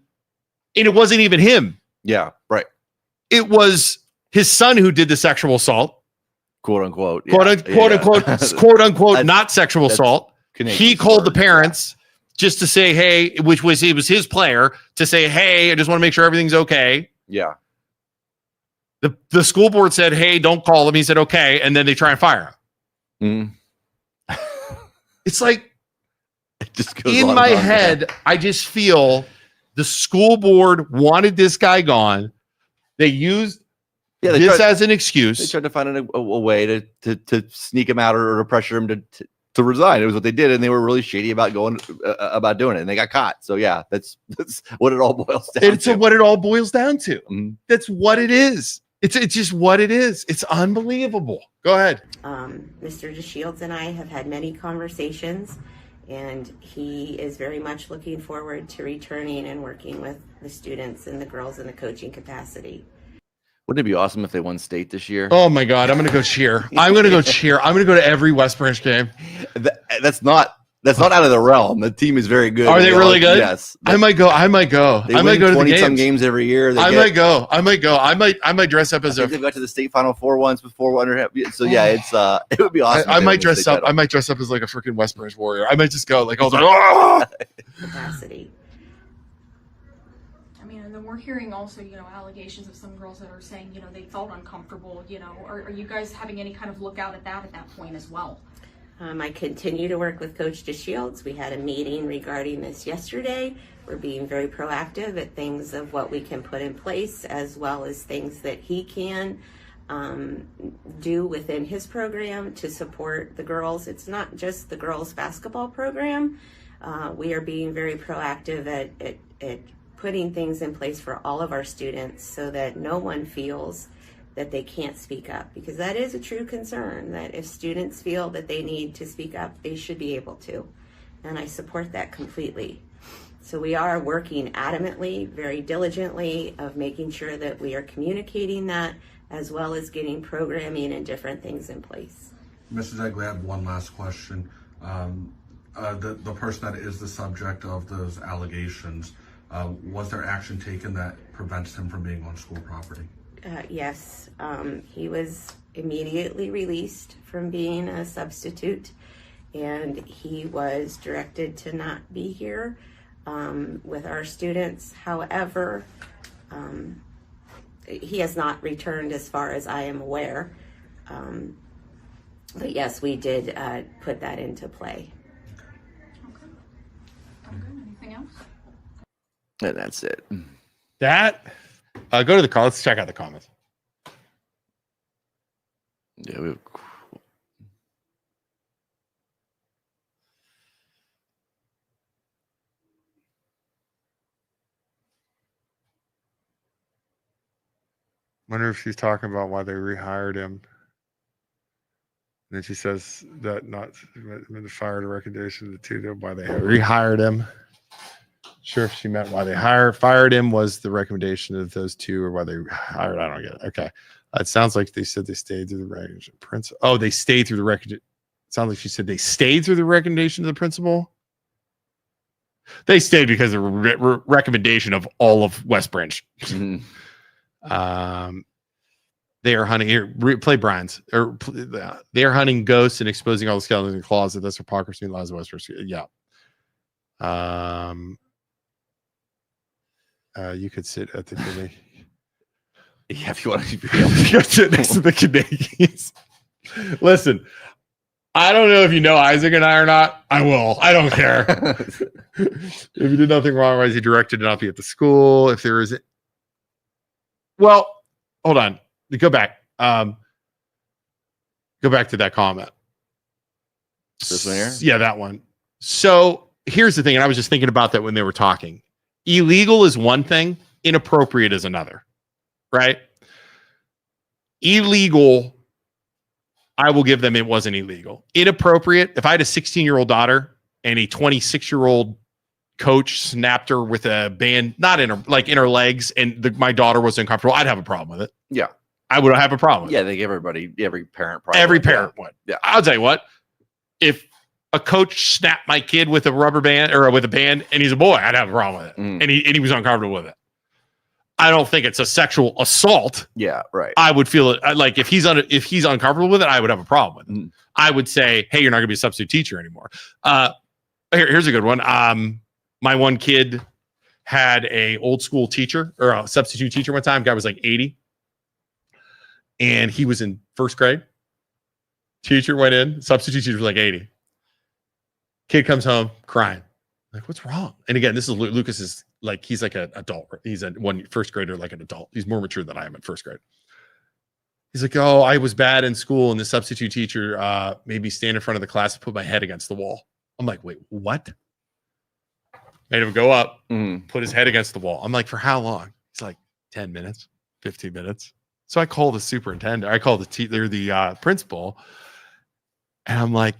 Speaker 2: it wasn't even him.
Speaker 1: Yeah, right.
Speaker 2: It was his son who did the sexual assault.
Speaker 1: Quote unquote.
Speaker 2: Quote unquote, not sexual
Speaker 1: that's
Speaker 2: assault.
Speaker 1: Canadian
Speaker 2: He called the
Speaker 1: word,
Speaker 2: parents just to say, hey, it was his player to say, hey, I just want to make sure everything's okay.
Speaker 1: Yeah.
Speaker 2: The school board said, hey, don't call him. He said, okay. And then they try and fire him.
Speaker 1: Mm.
Speaker 2: It's like,
Speaker 1: It just goes
Speaker 2: in
Speaker 1: on
Speaker 2: my
Speaker 1: and on.
Speaker 2: head, I just feel the school board wanted this guy gone. They used
Speaker 1: Yeah,
Speaker 2: this
Speaker 1: tried,
Speaker 2: as an
Speaker 1: they
Speaker 2: excuse.
Speaker 1: tried to find a way to sneak him out or to pressure him to resign. It was what they did, and they were really shady about doing it, and they got caught. So yeah, that's what it all boils down
Speaker 2: It's
Speaker 1: to.
Speaker 2: what it all boils down to.
Speaker 1: Mhm.
Speaker 2: That's what it is. It's just what it is. It's unbelievable. Go ahead.
Speaker 8: Mr. DeShields and I have had many conversations, and he is very much looking forward to returning and working with the students and the girls in the coaching capacity.
Speaker 1: Wouldn't it be awesome if they won state this year?
Speaker 2: Oh my God, I'm gonna go cheer. I'm gonna go cheer. I'm gonna go to every West Branch game.
Speaker 1: That's not out of the realm. The team is very good.
Speaker 2: Are they really good?
Speaker 1: Yes.
Speaker 2: I might go. I might go.
Speaker 1: They
Speaker 2: I might
Speaker 1: win
Speaker 2: go to the
Speaker 1: 20 some
Speaker 2: games.
Speaker 1: games every year.
Speaker 2: I might go. I might dress up
Speaker 1: I
Speaker 2: as
Speaker 1: think
Speaker 2: a.
Speaker 1: they got to the state final four once before under. So yeah, it's it would be awesome.
Speaker 2: I
Speaker 1: if they
Speaker 2: might
Speaker 1: won the
Speaker 2: dress
Speaker 1: state
Speaker 2: up.
Speaker 1: title.
Speaker 2: I might dress up as like a freaking West Branch warrior. I might just go like, "Oh,
Speaker 8: Capacity.
Speaker 9: I mean, and then we're hearing also, allegations of some girls that are saying, they felt uncomfortable, are you guys having any kind of lookout at that point as well?
Speaker 8: I continue to work with Coach DeShields. We had a meeting regarding this yesterday. We're being very proactive at things of what we can put in place, as well as things that he can do within his program to support the girls. It's not just the girls basketball program. We are being very proactive at putting things in place for all of our students so that no one feels that they can't speak up, because that is a true concern, that if students feel that they need to speak up, they should be able to. And I support that completely. So we are working adamantly, very diligently, of making sure that we are communicating that, as well as getting programming and different things in place.
Speaker 10: Mrs. Egli, I have one last question. The person that is the subject of those allegations, was there action taken that prevents him from being on school property?
Speaker 8: Yes, he was immediately released from being a substitute, and he was directed to not be here with our students. However, he has not returned as far as I am aware. But yes, we did put that into play.
Speaker 9: Okay. Anything else?
Speaker 1: And that's it.
Speaker 2: that." Go to the call. Let's check out the comments.
Speaker 1: Yeah,
Speaker 2: Wonder if she's talking about why they rehired him. And then she says that not fired a recommendation of the two, why they rehired him. Sure, if she meant why they fired him was the recommendation of those two, or why they hired. I don't get it. Okay, it sounds like they said they stayed through the recommendation. Oh, they stayed through the recommendation. Sounds like she said they stayed through the recommendation of the principal. They stayed because of the recommendation of all of West Branch.
Speaker 1: Mhm.
Speaker 2: They are hunting here. Play Brian's. They are hunting ghosts and exposing all the skeletons in the closet. That's hypocrisy in lies of West Branch. Yeah. You could sit at the Canadian.
Speaker 1: Yeah, if you want to.
Speaker 2: You could sit next to the Canadians. Listen, I don't know if you know Isaac and I or not. I will. I don't care. If you did nothing wrong, why is he directed to not be at the school? If there is Well, hold on. Go back. Go back to that comment.
Speaker 1: This one here?
Speaker 2: Yeah, that one. So here's the thing, and I was just thinking about that when they were talking. Illegal is one thing, inappropriate is another, right? Illegal, I will give them it wasn't illegal. Inappropriate, if I had a 16-year-old daughter and a 26-year-old coach snapped her with a band, not in her, like in her legs, and my daughter was uncomfortable, I'd have a problem with it.
Speaker 1: Yeah.
Speaker 2: I would have a problem with it.
Speaker 1: Yeah, they give every parent probably.
Speaker 2: Every parent would.
Speaker 1: Yeah.
Speaker 2: I'll tell you what, if a coach snapped my kid with a rubber band or with a band and he's a boy, I'd have a problem with it. And he was uncomfortable with it. I don't think it's a sexual assault.
Speaker 1: Yeah, right.
Speaker 2: I would feel it like if he's uncomfortable with it, I would have a problem with it. I would say, hey, you're not gonna be a substitute teacher anymore. Here's a good one. My one kid had a old school teacher or a substitute teacher one time. Guy was like 80. And he was in first grade. Teacher went in, substitute teacher was like 80. Kid comes home crying. Like, what's wrong? And again, this is Lucas is like, he's like an adult. He's a first grader, like an adult. He's more mature than I am in first grade. He's like, oh, I was bad in school. And the substitute teacher made me stand in front of the class and put my head against the wall. I'm like, wait, what? Made him go up, put his head against the wall. I'm like, for how long? He's like, 10 minutes, 15 minutes. So I call the superintendent. I call the principal. And I'm like,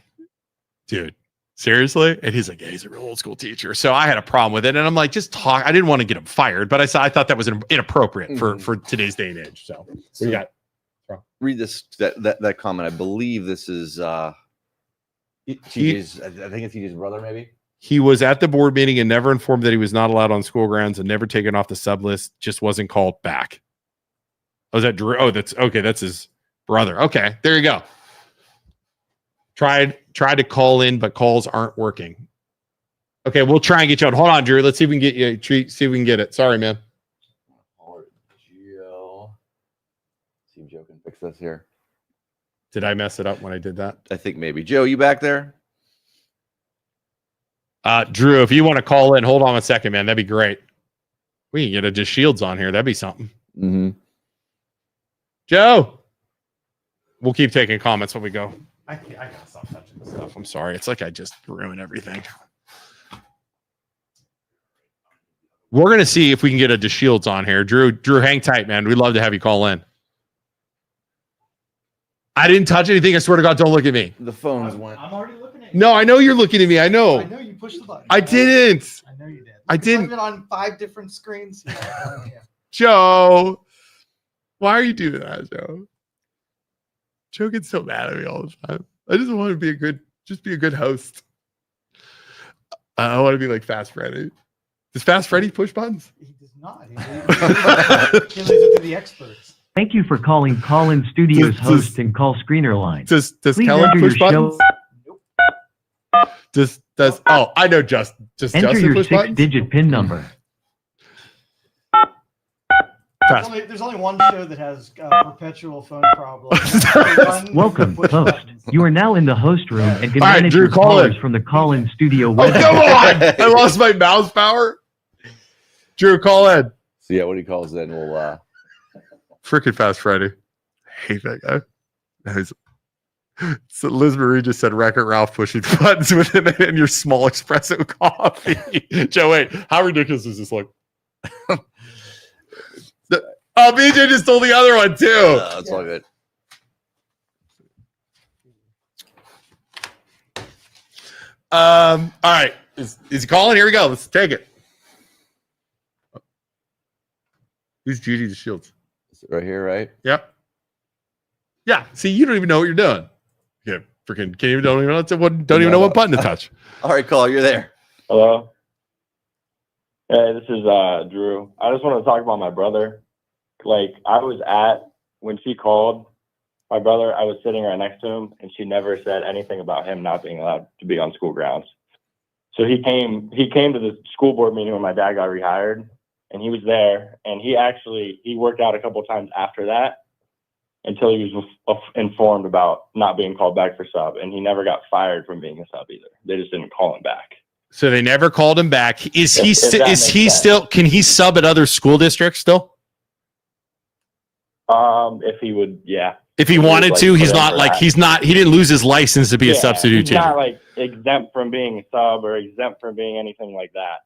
Speaker 2: dude, seriously? And he's like, yeah, he's a real old school teacher. So I had a problem with it. And I'm like, just talk. I didn't want to get him fired, but I thought that was inappropriate for today's day and age. So what do you got?
Speaker 1: Read this, that comment. I believe this is TJ's, I think it's TJ's brother, maybe.
Speaker 2: He was at the board meeting and never informed that he was not allowed on school grounds and never taken off the sub list, just wasn't called back. Oh, is that Drew? Oh, that's okay. That's his brother. Okay, there you go. Tried to call in, but calls aren't working. Okay, we'll try and get you on. Hold on, Drew. Let's see if we can get you a treat. See if we can get it. Sorry, man.
Speaker 1: Joe. See if Joe can fix this here.
Speaker 2: Did I mess it up when I did that?
Speaker 1: I think maybe. Joe, you back there?
Speaker 2: Drew, if you want to call in, hold on a second, man. That'd be great. We can get a DeShields on here. That'd be something. Joe, we'll keep taking comments when we go. I gotta stop touching this stuff. I'm sorry. It's like I just ruined everything. We're gonna see if we can get a DeShields on here. Drew, hang tight, man. We'd love to have you call in. I didn't touch anything. I swear to God, don't look at me.
Speaker 1: The phones went.
Speaker 11: I'm already looking at you.
Speaker 2: No, I know you're looking at me. I know.
Speaker 11: I know you pushed the button.
Speaker 2: I didn't.
Speaker 11: I know you did.
Speaker 2: I didn't.
Speaker 11: I've been on 5 different screens.
Speaker 2: Joe, why are you doing that, Joe? Joe gets so mad at me all the time. I just want to be a good host. I want to be like Fast Freddy. Does Fast Freddy push buttons?
Speaker 11: He does not. He leaves it to the experts.
Speaker 12: Thank you for calling Call-In Studios host and call screener line.
Speaker 2: Does
Speaker 12: Please
Speaker 2: Kellen
Speaker 12: enter
Speaker 2: push
Speaker 12: your
Speaker 2: buttons? Does I know just
Speaker 12: Enter
Speaker 2: Justin
Speaker 12: your
Speaker 2: push buttons?
Speaker 12: 6-digit PIN number.
Speaker 11: There's only one show that has perpetual phone problems.
Speaker 12: Welcome, host. You are now in the host room and can
Speaker 2: All right,
Speaker 12: manage
Speaker 2: Drew,
Speaker 12: your
Speaker 2: call
Speaker 12: callers
Speaker 2: in.
Speaker 12: from the Call-In Studio
Speaker 2: Oh,
Speaker 12: web.
Speaker 2: come on! I lost my mouse power. Drew, call in.
Speaker 1: So yeah, when he calls in, we'll
Speaker 2: Freaking Fast Freddy. I hate that guy. So Liz Marie just said Wreck-It Ralph pushing buttons within it in your small espresso coffee. Joe, wait, how ridiculous does this look? Oh, BJ just told the other one too.
Speaker 1: that's all good.
Speaker 2: All right. Is he calling? Here we go. Let's take it. Who's Judy DeShields?
Speaker 1: Is it right here, right?
Speaker 2: Yep. Yeah. See, you don't even know what you're doing. Okay. Freaking don't even know what button to touch.
Speaker 1: All right, caller, you're there.
Speaker 13: Hello. Hey, this is Drew. I just want to talk about my brother. Like, when she called my brother, I was sitting right next to him, and she never said anything about him not being allowed to be on school grounds. So he came to the school board meeting when my dad got rehired, and he was there, and he worked out a couple times after that until he was informed about not being called back for sub, and he never got fired from being a sub either. They just didn't call him back.
Speaker 2: So they never called him back. Is he
Speaker 13: If that makes sense.
Speaker 2: still? Can he sub at other school districts still?
Speaker 13: If he would, yeah.
Speaker 2: If he
Speaker 13: would,
Speaker 2: wanted
Speaker 13: like,
Speaker 2: to,
Speaker 13: put
Speaker 2: he's
Speaker 13: in
Speaker 2: not
Speaker 13: for
Speaker 2: like
Speaker 13: that.
Speaker 2: he didn't lose his license to be a substitute
Speaker 13: He's
Speaker 2: teacher.
Speaker 13: not like exempt from being a sub or exempt from being anything like that.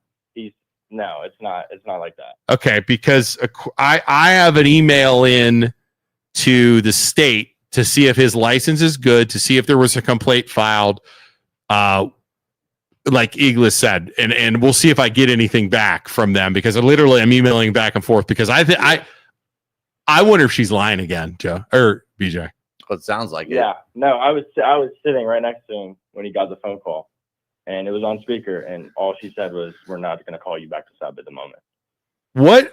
Speaker 13: No, it's not like that.
Speaker 2: Okay, because I have an email in to the state to see if his license is good, to see if there was a complaint filed, like Egli said, and we'll see if I get anything back from them, because I'm emailing back and forth, because I wonder if she's lying again, Joe or BJ.
Speaker 1: Well, it sounds like it.
Speaker 13: Yeah, no, I was sitting right next to him when he got the phone call, and it was on speaker, and all she said was, "We're not going to call you back to sub at the moment."
Speaker 2: What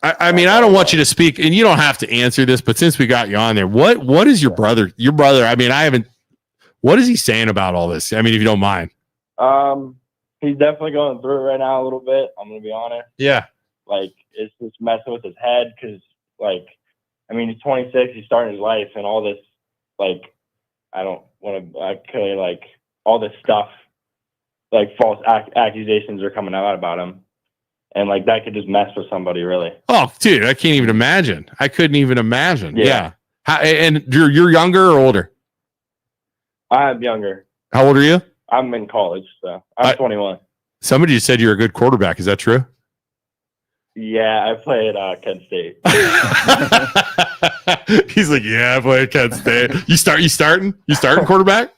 Speaker 2: I mean, I don't want you to speak, and you don't have to answer this, but since we got you on there, what is your brother, I mean, what is he saying about all this? I mean, if you don't mind.
Speaker 13: He's definitely going through it right now a little bit. I'm going to be honest.
Speaker 2: Yeah.
Speaker 13: Like, it's just messing with his head, because, like, I mean, he's 26, he's starting his life, and all this, like, I don't want to, like, all this stuff, like, false accusations are coming out about him. And, like, that could just mess with somebody, really.
Speaker 2: Oh, dude, I can't even imagine. I couldn't even imagine. Yeah. And you're younger or older?
Speaker 13: I'm younger.
Speaker 2: How old are you?
Speaker 13: I'm in college, so I'm 21.
Speaker 2: Somebody just said you're a good quarterback. Is that true?
Speaker 13: Yeah, I play at Kent State.
Speaker 2: He's like, yeah, I play at Kent State. You starting quarterback?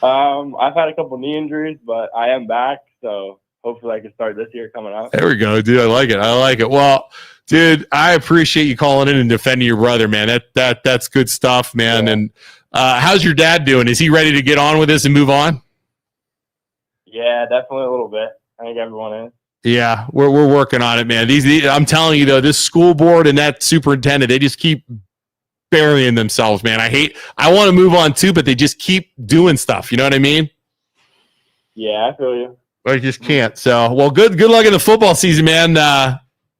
Speaker 13: I've had a couple knee injuries, but I am back, so hopefully I can start this year coming up.
Speaker 2: There we go, dude. I like it. Well, dude, I appreciate you calling in and defending your brother, man. That's good stuff, man. Yeah. And how's your dad doing? Is he ready to get on with this and move on?
Speaker 13: Yeah, definitely a little bit. I think everyone is.
Speaker 2: Yeah, we're working on it, man. These I'm telling you though, this school board and that superintendent, they just keep burying themselves, man. I want to move on too, but they just keep doing stuff. You know what I mean?
Speaker 13: Yeah, I feel you.
Speaker 2: I just can't. So, well, good luck in the football season, man.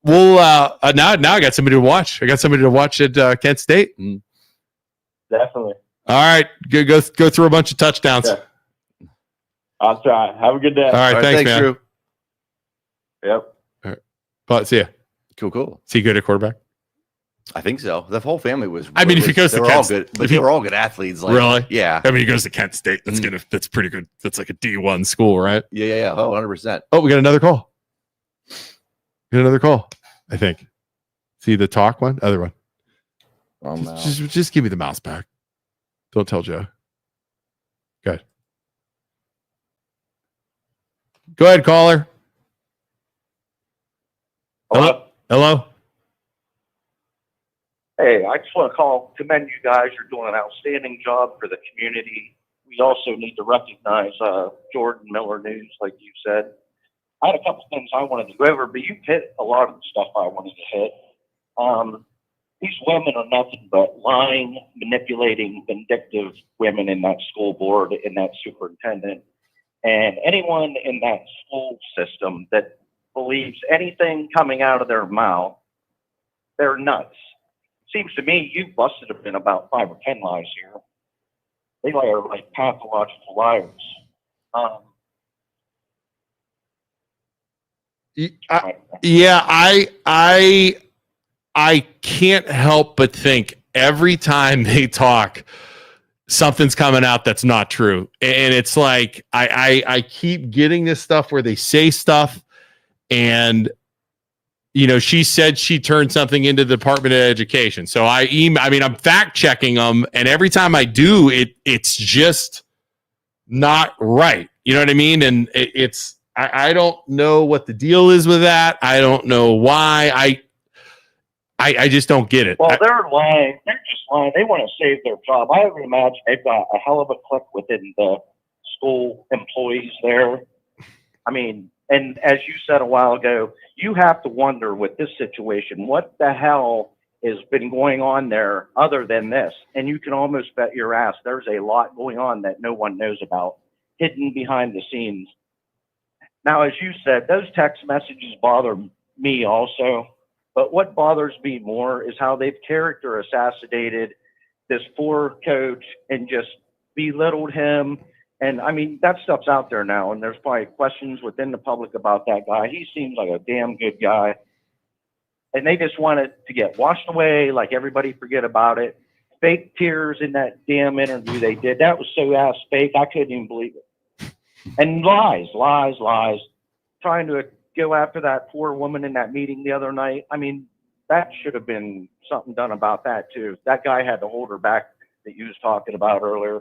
Speaker 2: We'll now I got somebody to watch. I got somebody to watch at Kent State.
Speaker 13: Definitely.
Speaker 2: All right, go through a bunch of touchdowns.
Speaker 13: Yeah. I'll try. Have a good day.
Speaker 2: All right, thanks, man.
Speaker 1: Drew.
Speaker 13: Yep.
Speaker 2: All right. But see ya.
Speaker 1: Cool.
Speaker 2: Is he good at quarterback?
Speaker 1: I think so. The whole family was.
Speaker 2: I mean, if he goes to Kent,
Speaker 1: good, but they were all good athletes. Like,
Speaker 2: really?
Speaker 1: Yeah.
Speaker 2: I mean, he goes to Kent State. That's pretty good. That's like a D1 school, right?
Speaker 1: Yeah. Oh, 100%.
Speaker 2: Oh, we got another call. I think. See the talk one, other one. Just give me the mouse back. Don't tell Joe. Good. Go ahead, caller. Hello.
Speaker 14: Hey, I just want to commend you guys. You're doing an outstanding job for the community. We also need to recognize Jordan Miller News, like you said. I had a couple things I wanted to go over, but you hit a lot of the stuff I wanted to hit. These women are nothing but lying, manipulating, vindictive women in that school board, in that superintendent. And anyone in that school system that believes anything coming out of their mouth, they're nuts. Seems to me you busted up in about 5 or 10 lies here. They are like pathological liars.
Speaker 2: I can't help but think every time they talk, something's coming out that's not true. And it's like I keep getting this stuff where they say stuff, and she said she turned something into the Department of Education. So I'm fact checking them, and every time I do, it's just not right. You know what I mean? And I don't know what the deal is with that. I don't know why. I just don't get it.
Speaker 14: Well, they're lying. They're just lying. They want to save their job. I would imagine they've got a hell of a clique within the school employees there. I mean, and as you said a while ago, you have to wonder with this situation, what the hell has been going on there other than this? And you can almost bet your ass there's a lot going on that no one knows about, hidden behind the scenes. Now, as you said, those text messages bother me also. But what bothers me more is how they've character assassinated this poor coach and just belittled him. And I mean, that stuff's out there now, and there's probably questions within the public about that guy. He seems like a damn good guy. and they just want it to get washed away, like everybody forget about it. Fake tears in that damn interview they did. That was so ass fake, I couldn't even believe it. And lies, trying to go after that poor woman in that meeting the other night. I mean, that should have been something done about that too. That guy had to hold her back that you was talking about earlier.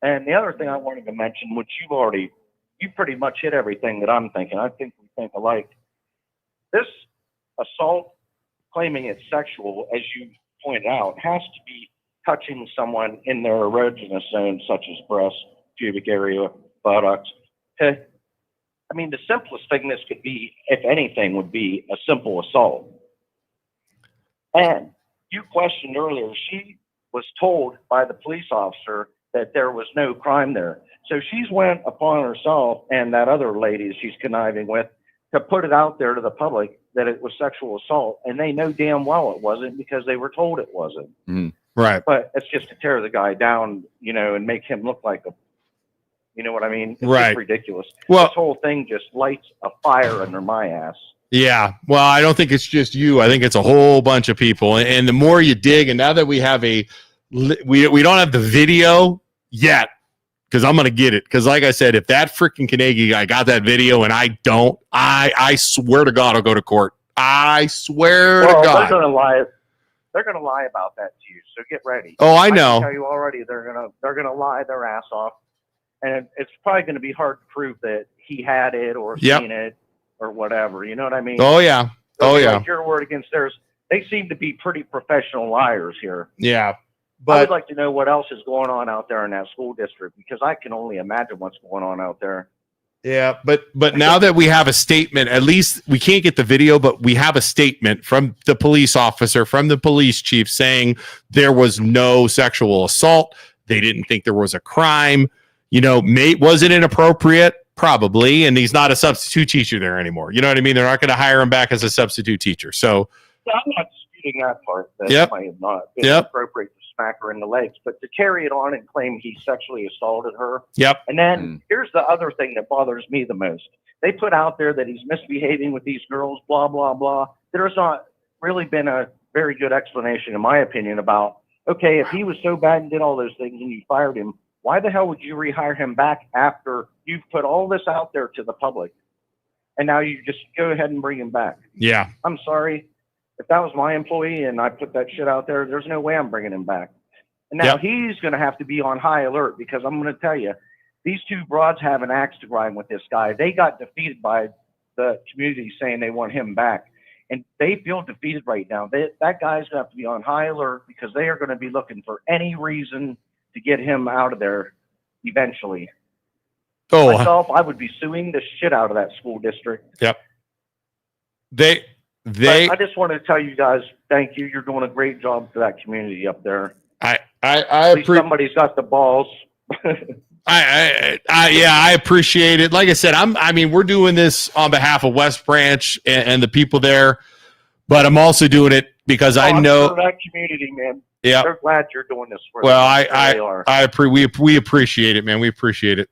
Speaker 14: And the other thing I wanted to mention, which you pretty much hit everything that I'm thinking. I think we think alike. This assault, claiming it's sexual, as you pointed out, has to be touching someone in their erogenous zone, such as breast, pubic area, buttocks. I mean, the simplest thing this could be, if anything, would be a simple assault. And you questioned earlier, she was told by the police officer that there was no crime there. So she's went upon herself and that other lady she's conniving with to put it out there to the public that it was sexual assault. And they know damn well it wasn't because they were told it wasn't.
Speaker 2: Right.
Speaker 14: But it's just to tear the guy down, and make him look like a, you know what I mean? It's
Speaker 2: Right.
Speaker 14: just ridiculous.
Speaker 2: Well,
Speaker 14: this whole thing just lights a fire under my ass.
Speaker 2: yeah. Well, I don't think it's just you. I think it's a whole bunch of people. And the more you dig, and now that we have we don't have the video yet, because I'm going to get it. Because like I said, if that freaking Kanagy guy got that video and I don't, I swear to God, I'll go to court. I swear to God.
Speaker 14: They're going to lie. They're going to lie about that to you. So get ready.
Speaker 2: Oh, I know.
Speaker 14: I can tell you already, they're going to lie their ass off. And it's probably going to be hard to prove that he had it or seen it or whatever. You know what I mean?
Speaker 2: Oh, yeah.
Speaker 14: They'll
Speaker 2: Oh,
Speaker 14: be
Speaker 2: yeah.
Speaker 14: like your word against theirs. They seem to be pretty professional liars here.
Speaker 2: Yeah.
Speaker 14: I
Speaker 2: But
Speaker 14: would like to know what else is going on out there in that school district, because I can only imagine what's going on out there.
Speaker 2: yeah, but now that we have a statement, at least we can't get the video, but we have a statement from the police officer, from the police chief saying there was no sexual assault. They didn't think there was a crime. Was it inappropriate? Probably. And he's not a substitute teacher there anymore. You know what I mean? They're not going to hire him back as a substitute teacher. So
Speaker 14: I'm not disputing that part. That
Speaker 2: Yep.
Speaker 14: might have not been
Speaker 2: Yep.
Speaker 14: appropriate to smack her in the legs, but to carry it on and claim he sexually assaulted her.
Speaker 2: Yep.
Speaker 14: And then here's the other thing that bothers me the most. They put out there that he's misbehaving with these girls, blah, blah, blah. There's not really been a very good explanation, in my opinion, about, okay, if he was so bad and did all those things and you fired him, why the hell would you rehire him back after you've put all this out there to the public? And now you just go ahead and bring him back.
Speaker 2: yeah.
Speaker 14: I'm sorry. If that was my employee and I put that shit out there, there's no way I'm bringing him back. And now
Speaker 2: Yep.
Speaker 14: he's going to have to be on high alert, because I'm going to tell you, these two broads have an axe to grind with this guy. They got defeated by the community saying they want him back. And they feel defeated right now. That guy's going to have to be on high alert, because they are going to be looking for any reason to get him out of there eventually.
Speaker 2: Oh,
Speaker 14: Myself, I would be suing the shit out of that school district.
Speaker 2: yep.
Speaker 14: But I just wanted to tell you guys, thank you. You're doing a great job for that community up there.
Speaker 2: I
Speaker 14: At least somebody's got the balls.
Speaker 2: I appreciate it. Like I said, we're doing this on behalf of West Branch and the people there, but I'm also doing it because I
Speaker 14: I'm
Speaker 2: know
Speaker 14: for that community, man.
Speaker 2: Yeah.
Speaker 14: They're glad you're doing this for
Speaker 2: Well,
Speaker 14: them.
Speaker 2: we appreciate it, man. We appreciate it.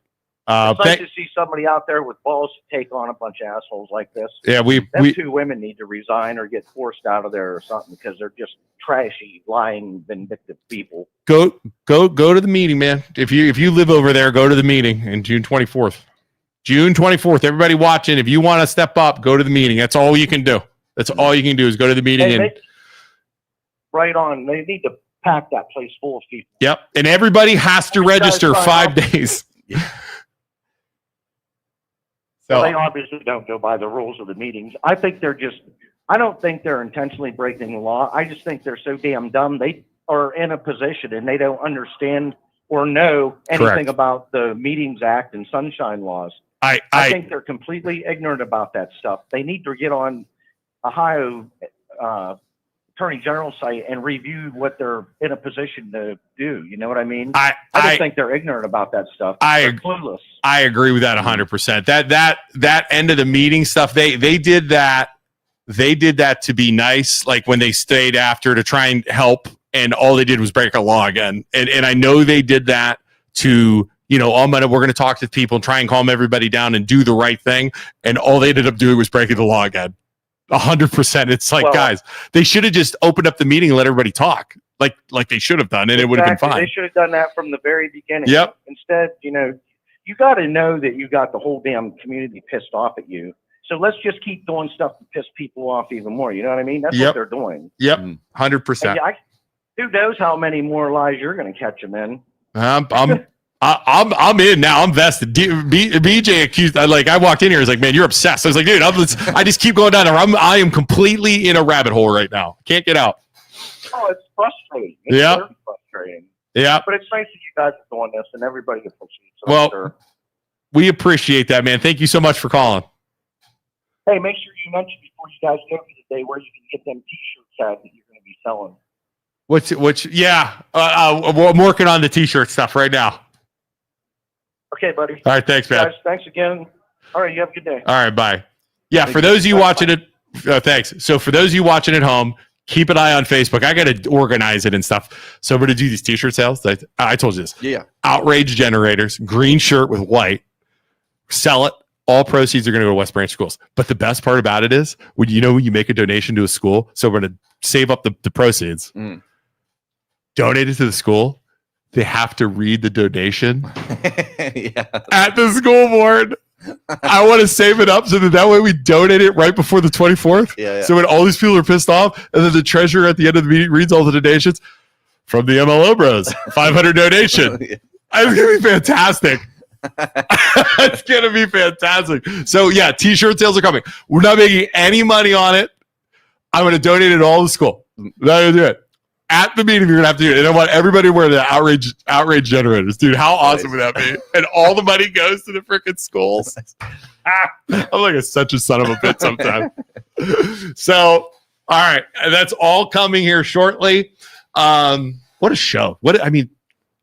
Speaker 14: It's nice to see somebody out there with balls to take on a bunch of assholes like this.
Speaker 2: Yeah,
Speaker 14: Them two women need to resign or get forced out of there or something, because they're just trashy, lying, vindictive people.
Speaker 2: go to the meeting, man. If you live over there, go to the meeting in June 24th. June 24th. Everybody watching, if you want to step up, go to the meeting. That's all you can do. That's all you can do is go to the meeting.
Speaker 14: Right on. They need to pack that place full of people.
Speaker 2: Yep. And everybody has to register
Speaker 14: sign
Speaker 2: 5
Speaker 14: up?
Speaker 2: days.
Speaker 14: Well, they obviously don't go by the rules of the meetings. I don't think they're intentionally breaking the law. I just think they're so damn dumb. They are in a position and they don't understand or know anything
Speaker 2: Correct.
Speaker 14: about the Meetings Act and sunshine laws. I think they're completely ignorant about that stuff. They need to get on Ohio Attorney General site and review what they're in a position to do. You know what I mean? I just think they're ignorant about that stuff. They're clueless.
Speaker 2: I agree with that 100%. That end of the meeting stuff, they did that. They did that to be nice, like when they stayed after to try and help, and all they did was break a law again. And I know they did that to, we're going to talk to people and try and calm everybody down and do the right thing. And all they ended up doing was breaking the law again. 100%. It's like,
Speaker 14: Well,
Speaker 2: guys, they should have just opened up the meeting and let everybody talk, like they should have done, and it would have been fine.
Speaker 14: They should have done that from the very beginning.
Speaker 2: Yep.
Speaker 14: Instead, you you got to know that you got the whole damn community pissed off at you. So let's just keep doing stuff to piss people off even more. You know what I mean? That's what they're doing.
Speaker 2: Yep. 100%.
Speaker 14: Who knows how many more lies you're going to catch them in?
Speaker 2: I'm in now. I'm vested. BJ accused. I walked in here. He's like, man, you're obsessed. I was like, dude, I just keep going down there. I am completely in a rabbit hole right now. Can't get out.
Speaker 14: Oh, it's frustrating. It's very frustrating.
Speaker 2: Yeah.
Speaker 14: But it's nice that you guys are doing this and everybody appreciates it.
Speaker 2: Well, we appreciate that, man. Thank you so much for calling.
Speaker 14: Hey, make sure you mention before you guys go for the day where you can get them T-shirts that you're going to be selling.
Speaker 2: I'm working on the T-shirt stuff right now.
Speaker 14: Okay, buddy.
Speaker 2: All right, thanks, man.
Speaker 14: Guys, thanks again. All right, you have a good day.
Speaker 2: All right, bye. Yeah, for those of you watching it, thanks. So for those of you watching at home, keep an eye on Facebook. I got to organize it and stuff. So we're going to do these T-shirt sales. I told you this.
Speaker 1: Yeah.
Speaker 2: Outrage generators, green shirt with white. Sell it. All proceeds are going to go to West Branch schools. But the best part about it is, when you make a donation to a school, so we're going to save up the proceeds, donate it to the school. They have to read the donation at the school board. I want to save it up so that way we donate it right before the 24th.
Speaker 1: Yeah.
Speaker 2: So when all these people are pissed off, and then the treasurer at the end of the meeting reads all the donations from the MLO Bros. 500 donation. It's going to be fantastic. It's going to be fantastic. So yeah, T-shirt sales are coming. We're not making any money on it. I'm going to donate it all to the school. I'm going to do it. At the meeting, you're gonna have to do it, and I want everybody to wear the outrage generators, dude. How awesome would that be? And all the money goes to the freaking schools. I'm like such a son of a bitch sometimes. So, all right, that's all coming here shortly. What a show!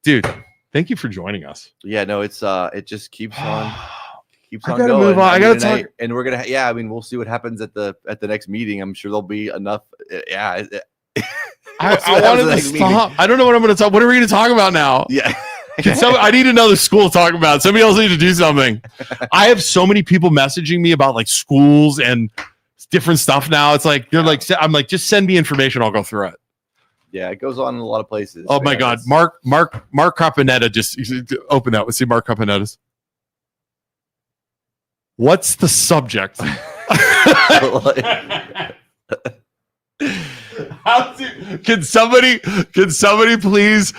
Speaker 2: Dude, thank you for joining us.
Speaker 1: Yeah, no, it's it just keeps on. Keeps on
Speaker 2: I gotta
Speaker 1: going.
Speaker 2: move on. I gotta talk,
Speaker 1: and we're gonna. Yeah, I mean, we'll see what happens at the next meeting. I'm sure there'll be enough. Yeah.
Speaker 2: I wanted to stop. I don't know what I'm going to talk. What are we going to talk about now?
Speaker 1: Yeah.
Speaker 2: I need another school to talk about. Somebody else needs to do something. I have so many people messaging me about like schools and different stuff now. It's like, I'm like, just send me information. I'll go through it.
Speaker 1: Yeah. It goes on in a lot of places.
Speaker 2: Oh my God. Mark Carpanetta just open that. Let's see Mark Carpanetta's. What's the subject? Can somebody please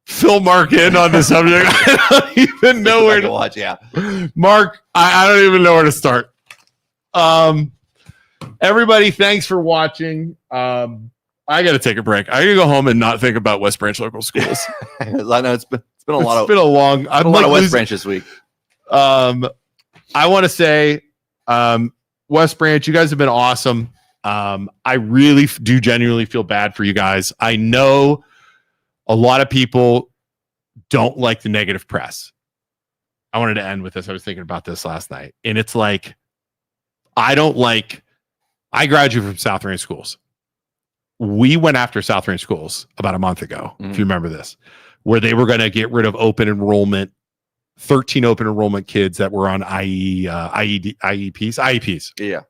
Speaker 2: fill Mark in on the subject? I don't even know where to
Speaker 1: watch. Yeah,
Speaker 2: Mark, I don't even know where to start. Everybody, thanks for watching. I got to take a break. I got to go home and not think about West Branch local schools.
Speaker 1: I know it's been a lot of
Speaker 2: West
Speaker 1: Branch this week.
Speaker 2: I want to say, West Branch, you guys have been awesome. I really do genuinely feel bad for you guys. I know a lot of people don't like the negative press. I wanted to end with this. I was thinking about this last night, and it's like, I graduated from South Range Schools. We went after South Range Schools about a month ago, if you remember this, where they were going to get rid of open enrollment, 13 open enrollment kids that were on IEPs.
Speaker 1: Yeah.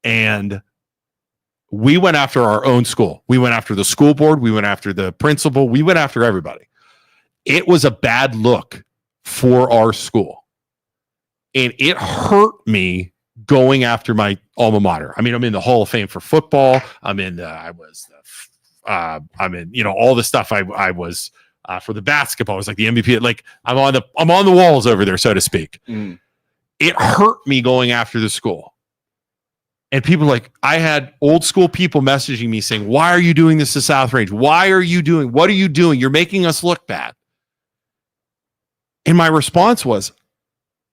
Speaker 2: And we went after our own school. We went after the school board. We went after the principal. We went after everybody. It was a bad look for our school. And it hurt me going after my alma mater. I mean, I'm in the Hall of Fame for football. I'm in all the stuff I was for the basketball. I was like the MVP. Like I'm on the walls over there, so to speak. It hurt me going after the school. And people I had old school people messaging me saying, why are you doing this to South Range? What are you doing? You're making us look bad. And my response was,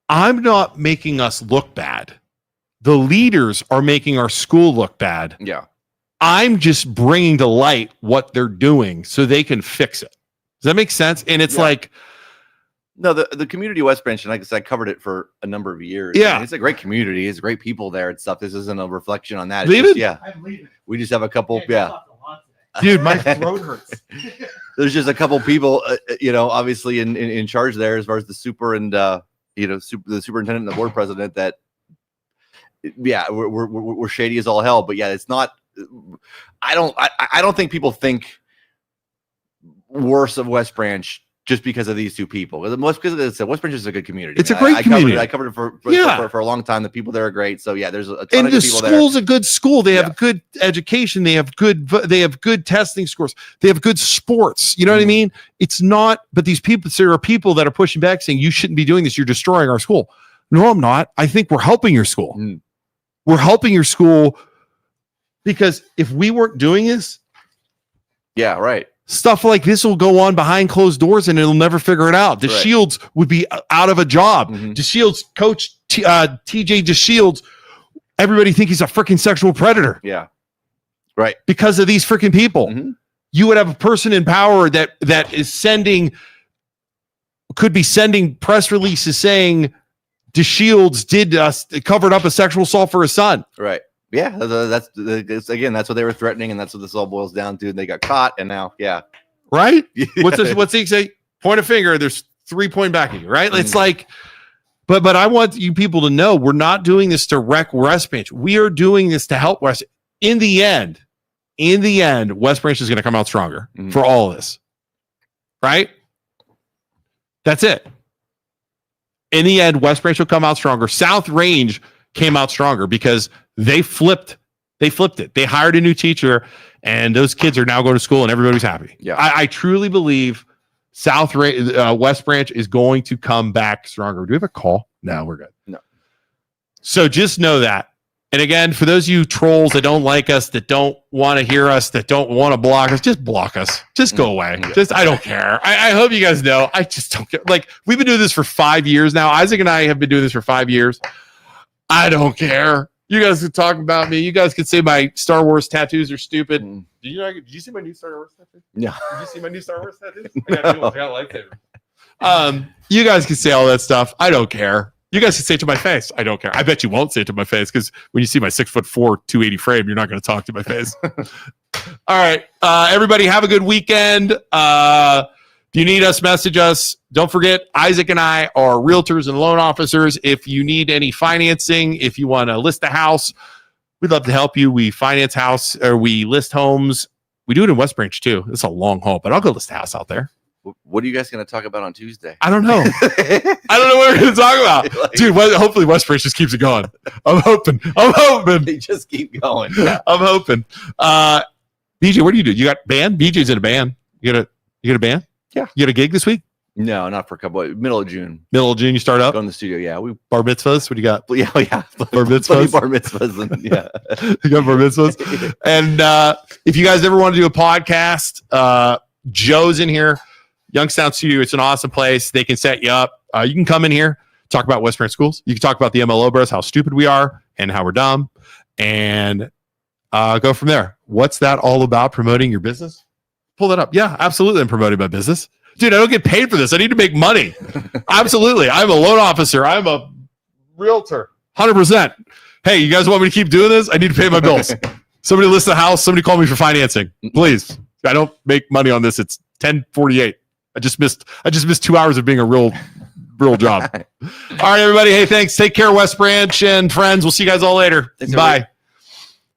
Speaker 2: I'm not making us look bad. The leaders are making our school look bad.
Speaker 1: Yeah.
Speaker 2: I'm just bringing to light what they're doing so they can fix it. Does that make sense? And it's
Speaker 1: no, the community of West Branch, and like I said, I covered it for a number of years.
Speaker 2: Yeah.
Speaker 1: And it's a great community. It's great people there and stuff. This isn't a reflection on that.
Speaker 2: Leave it?
Speaker 1: Yeah. We just have a couple. Yeah.
Speaker 2: Dude, my throat hurts.
Speaker 1: There's just a couple people, obviously in charge there as far as the super and, the superintendent and the board president that yeah, we're shady as all hell. But yeah, it's not. I don't think people think worse of West Branch just because of these two people. Because West Branch is a good community.
Speaker 2: It's a great community.
Speaker 1: I covered it for a long time. The people there are great. So yeah, there's a ton
Speaker 2: and
Speaker 1: of
Speaker 2: the
Speaker 1: good people there.
Speaker 2: school's a good school. They have good education. They have good testing scores. They have good sports. You know what I mean? It's not. But there are people that are pushing back saying you shouldn't be doing this. You're destroying our school. No, I'm not. I think we're helping your school. We're helping your school because if we weren't doing this,
Speaker 1: yeah, right.
Speaker 2: Stuff like this will go on behind closed doors and it'll never figure it out. DeShields would be out of a job. DeShields coach TJ DeShields. Everybody think he's a freaking sexual predator.
Speaker 1: Yeah. Right.
Speaker 2: Because of these freaking people. You would have a person in power that could be sending press releases saying DeShields covered up a sexual assault for his son.
Speaker 1: Right. Yeah, that's what they were threatening, and that's what this all boils down to. And they got caught, and now, yeah,
Speaker 2: right. What's he say? Point a finger. There's 3 point back at you, right? It's like, but I want you people to know we're not doing this to wreck West Branch. We are doing this to help West. In the end, West Branch is going to come out stronger for all of this, right? That's it. In the end, West Branch will come out stronger. South Range came out stronger because they flipped it. They hired a new teacher and those kids are now going to school and everybody's happy.
Speaker 1: Yeah.
Speaker 2: I truly believe West Branch is going to come back stronger. Do we have a call? No, we're good.
Speaker 1: No.
Speaker 2: So just know that. And again, for those of you trolls that don't like us, that don't want to hear us, that don't want to block us, just block us. Just go away. I don't care. I hope you guys know. I just don't care. Like, we've been doing this for 5 years now. Isaac and I have been doing this for 5 years. I don't care. You guys can talk about me. You guys can say my Star Wars tattoos are stupid. Did you see my new Star Wars tattoo?
Speaker 1: No.
Speaker 2: Did you see my new Star Wars tattoos? I got lightsabers. You guys can say all that stuff. I don't care. You guys can say it to my face. I don't care. I bet you won't say it to my face because when you see my 6'4", 280 frame, you're not going to talk to my face. All right. Everybody have a good weekend. If you need us, message us. Don't forget, Isaac and I are realtors and loan officers. If you need any financing, if you want to list a house, we'd love to help you. We finance house or we list homes. We do it in West Branch too. It's a long haul, but I'll go list a house out there.
Speaker 1: What are you guys going to talk about on Tuesday?
Speaker 2: I don't know. I don't know what we're going to talk about. Dude, hopefully West Branch just keeps it going. I'm hoping.
Speaker 1: They just keep going.
Speaker 2: I'm hoping. BJ, what do? You got band? BJ's in a band. You got a band?
Speaker 1: Yeah.
Speaker 2: You got a gig this week?
Speaker 1: No, not for a couple. Middle of June.
Speaker 2: Middle of June, you start up?
Speaker 1: Go in the studio, yeah. We
Speaker 2: bar mitzvahs? What do you got?
Speaker 1: Yeah.
Speaker 2: Bar mitzvahs?
Speaker 1: Bar mitzvahs, and, yeah.
Speaker 2: You got bar mitzvahs? And if you guys ever want to do a podcast, Joe's in here. Youngstown Studio, it's an awesome place. They can set you up. You can come in here, talk about West Branch schools. You can talk about the MLO Bros, how stupid we are and how we're dumb, and go from there. What's that all about? Promoting your business? Pull that up. Yeah, absolutely. I'm promoting my business. Dude, I don't get paid for this. I need to make money. Absolutely. I'm a loan officer. I'm a realtor. 100%. Hey, you guys want me to keep doing this? I need to pay my bills. Somebody list a house. Somebody call me for financing. Please. I don't make money on this. It's 10:48. I just missed 2 hours of being a real job. All right, everybody. Hey, thanks. Take care, West Branch and friends. We'll see you guys all later.
Speaker 1: Thanks,
Speaker 2: bye.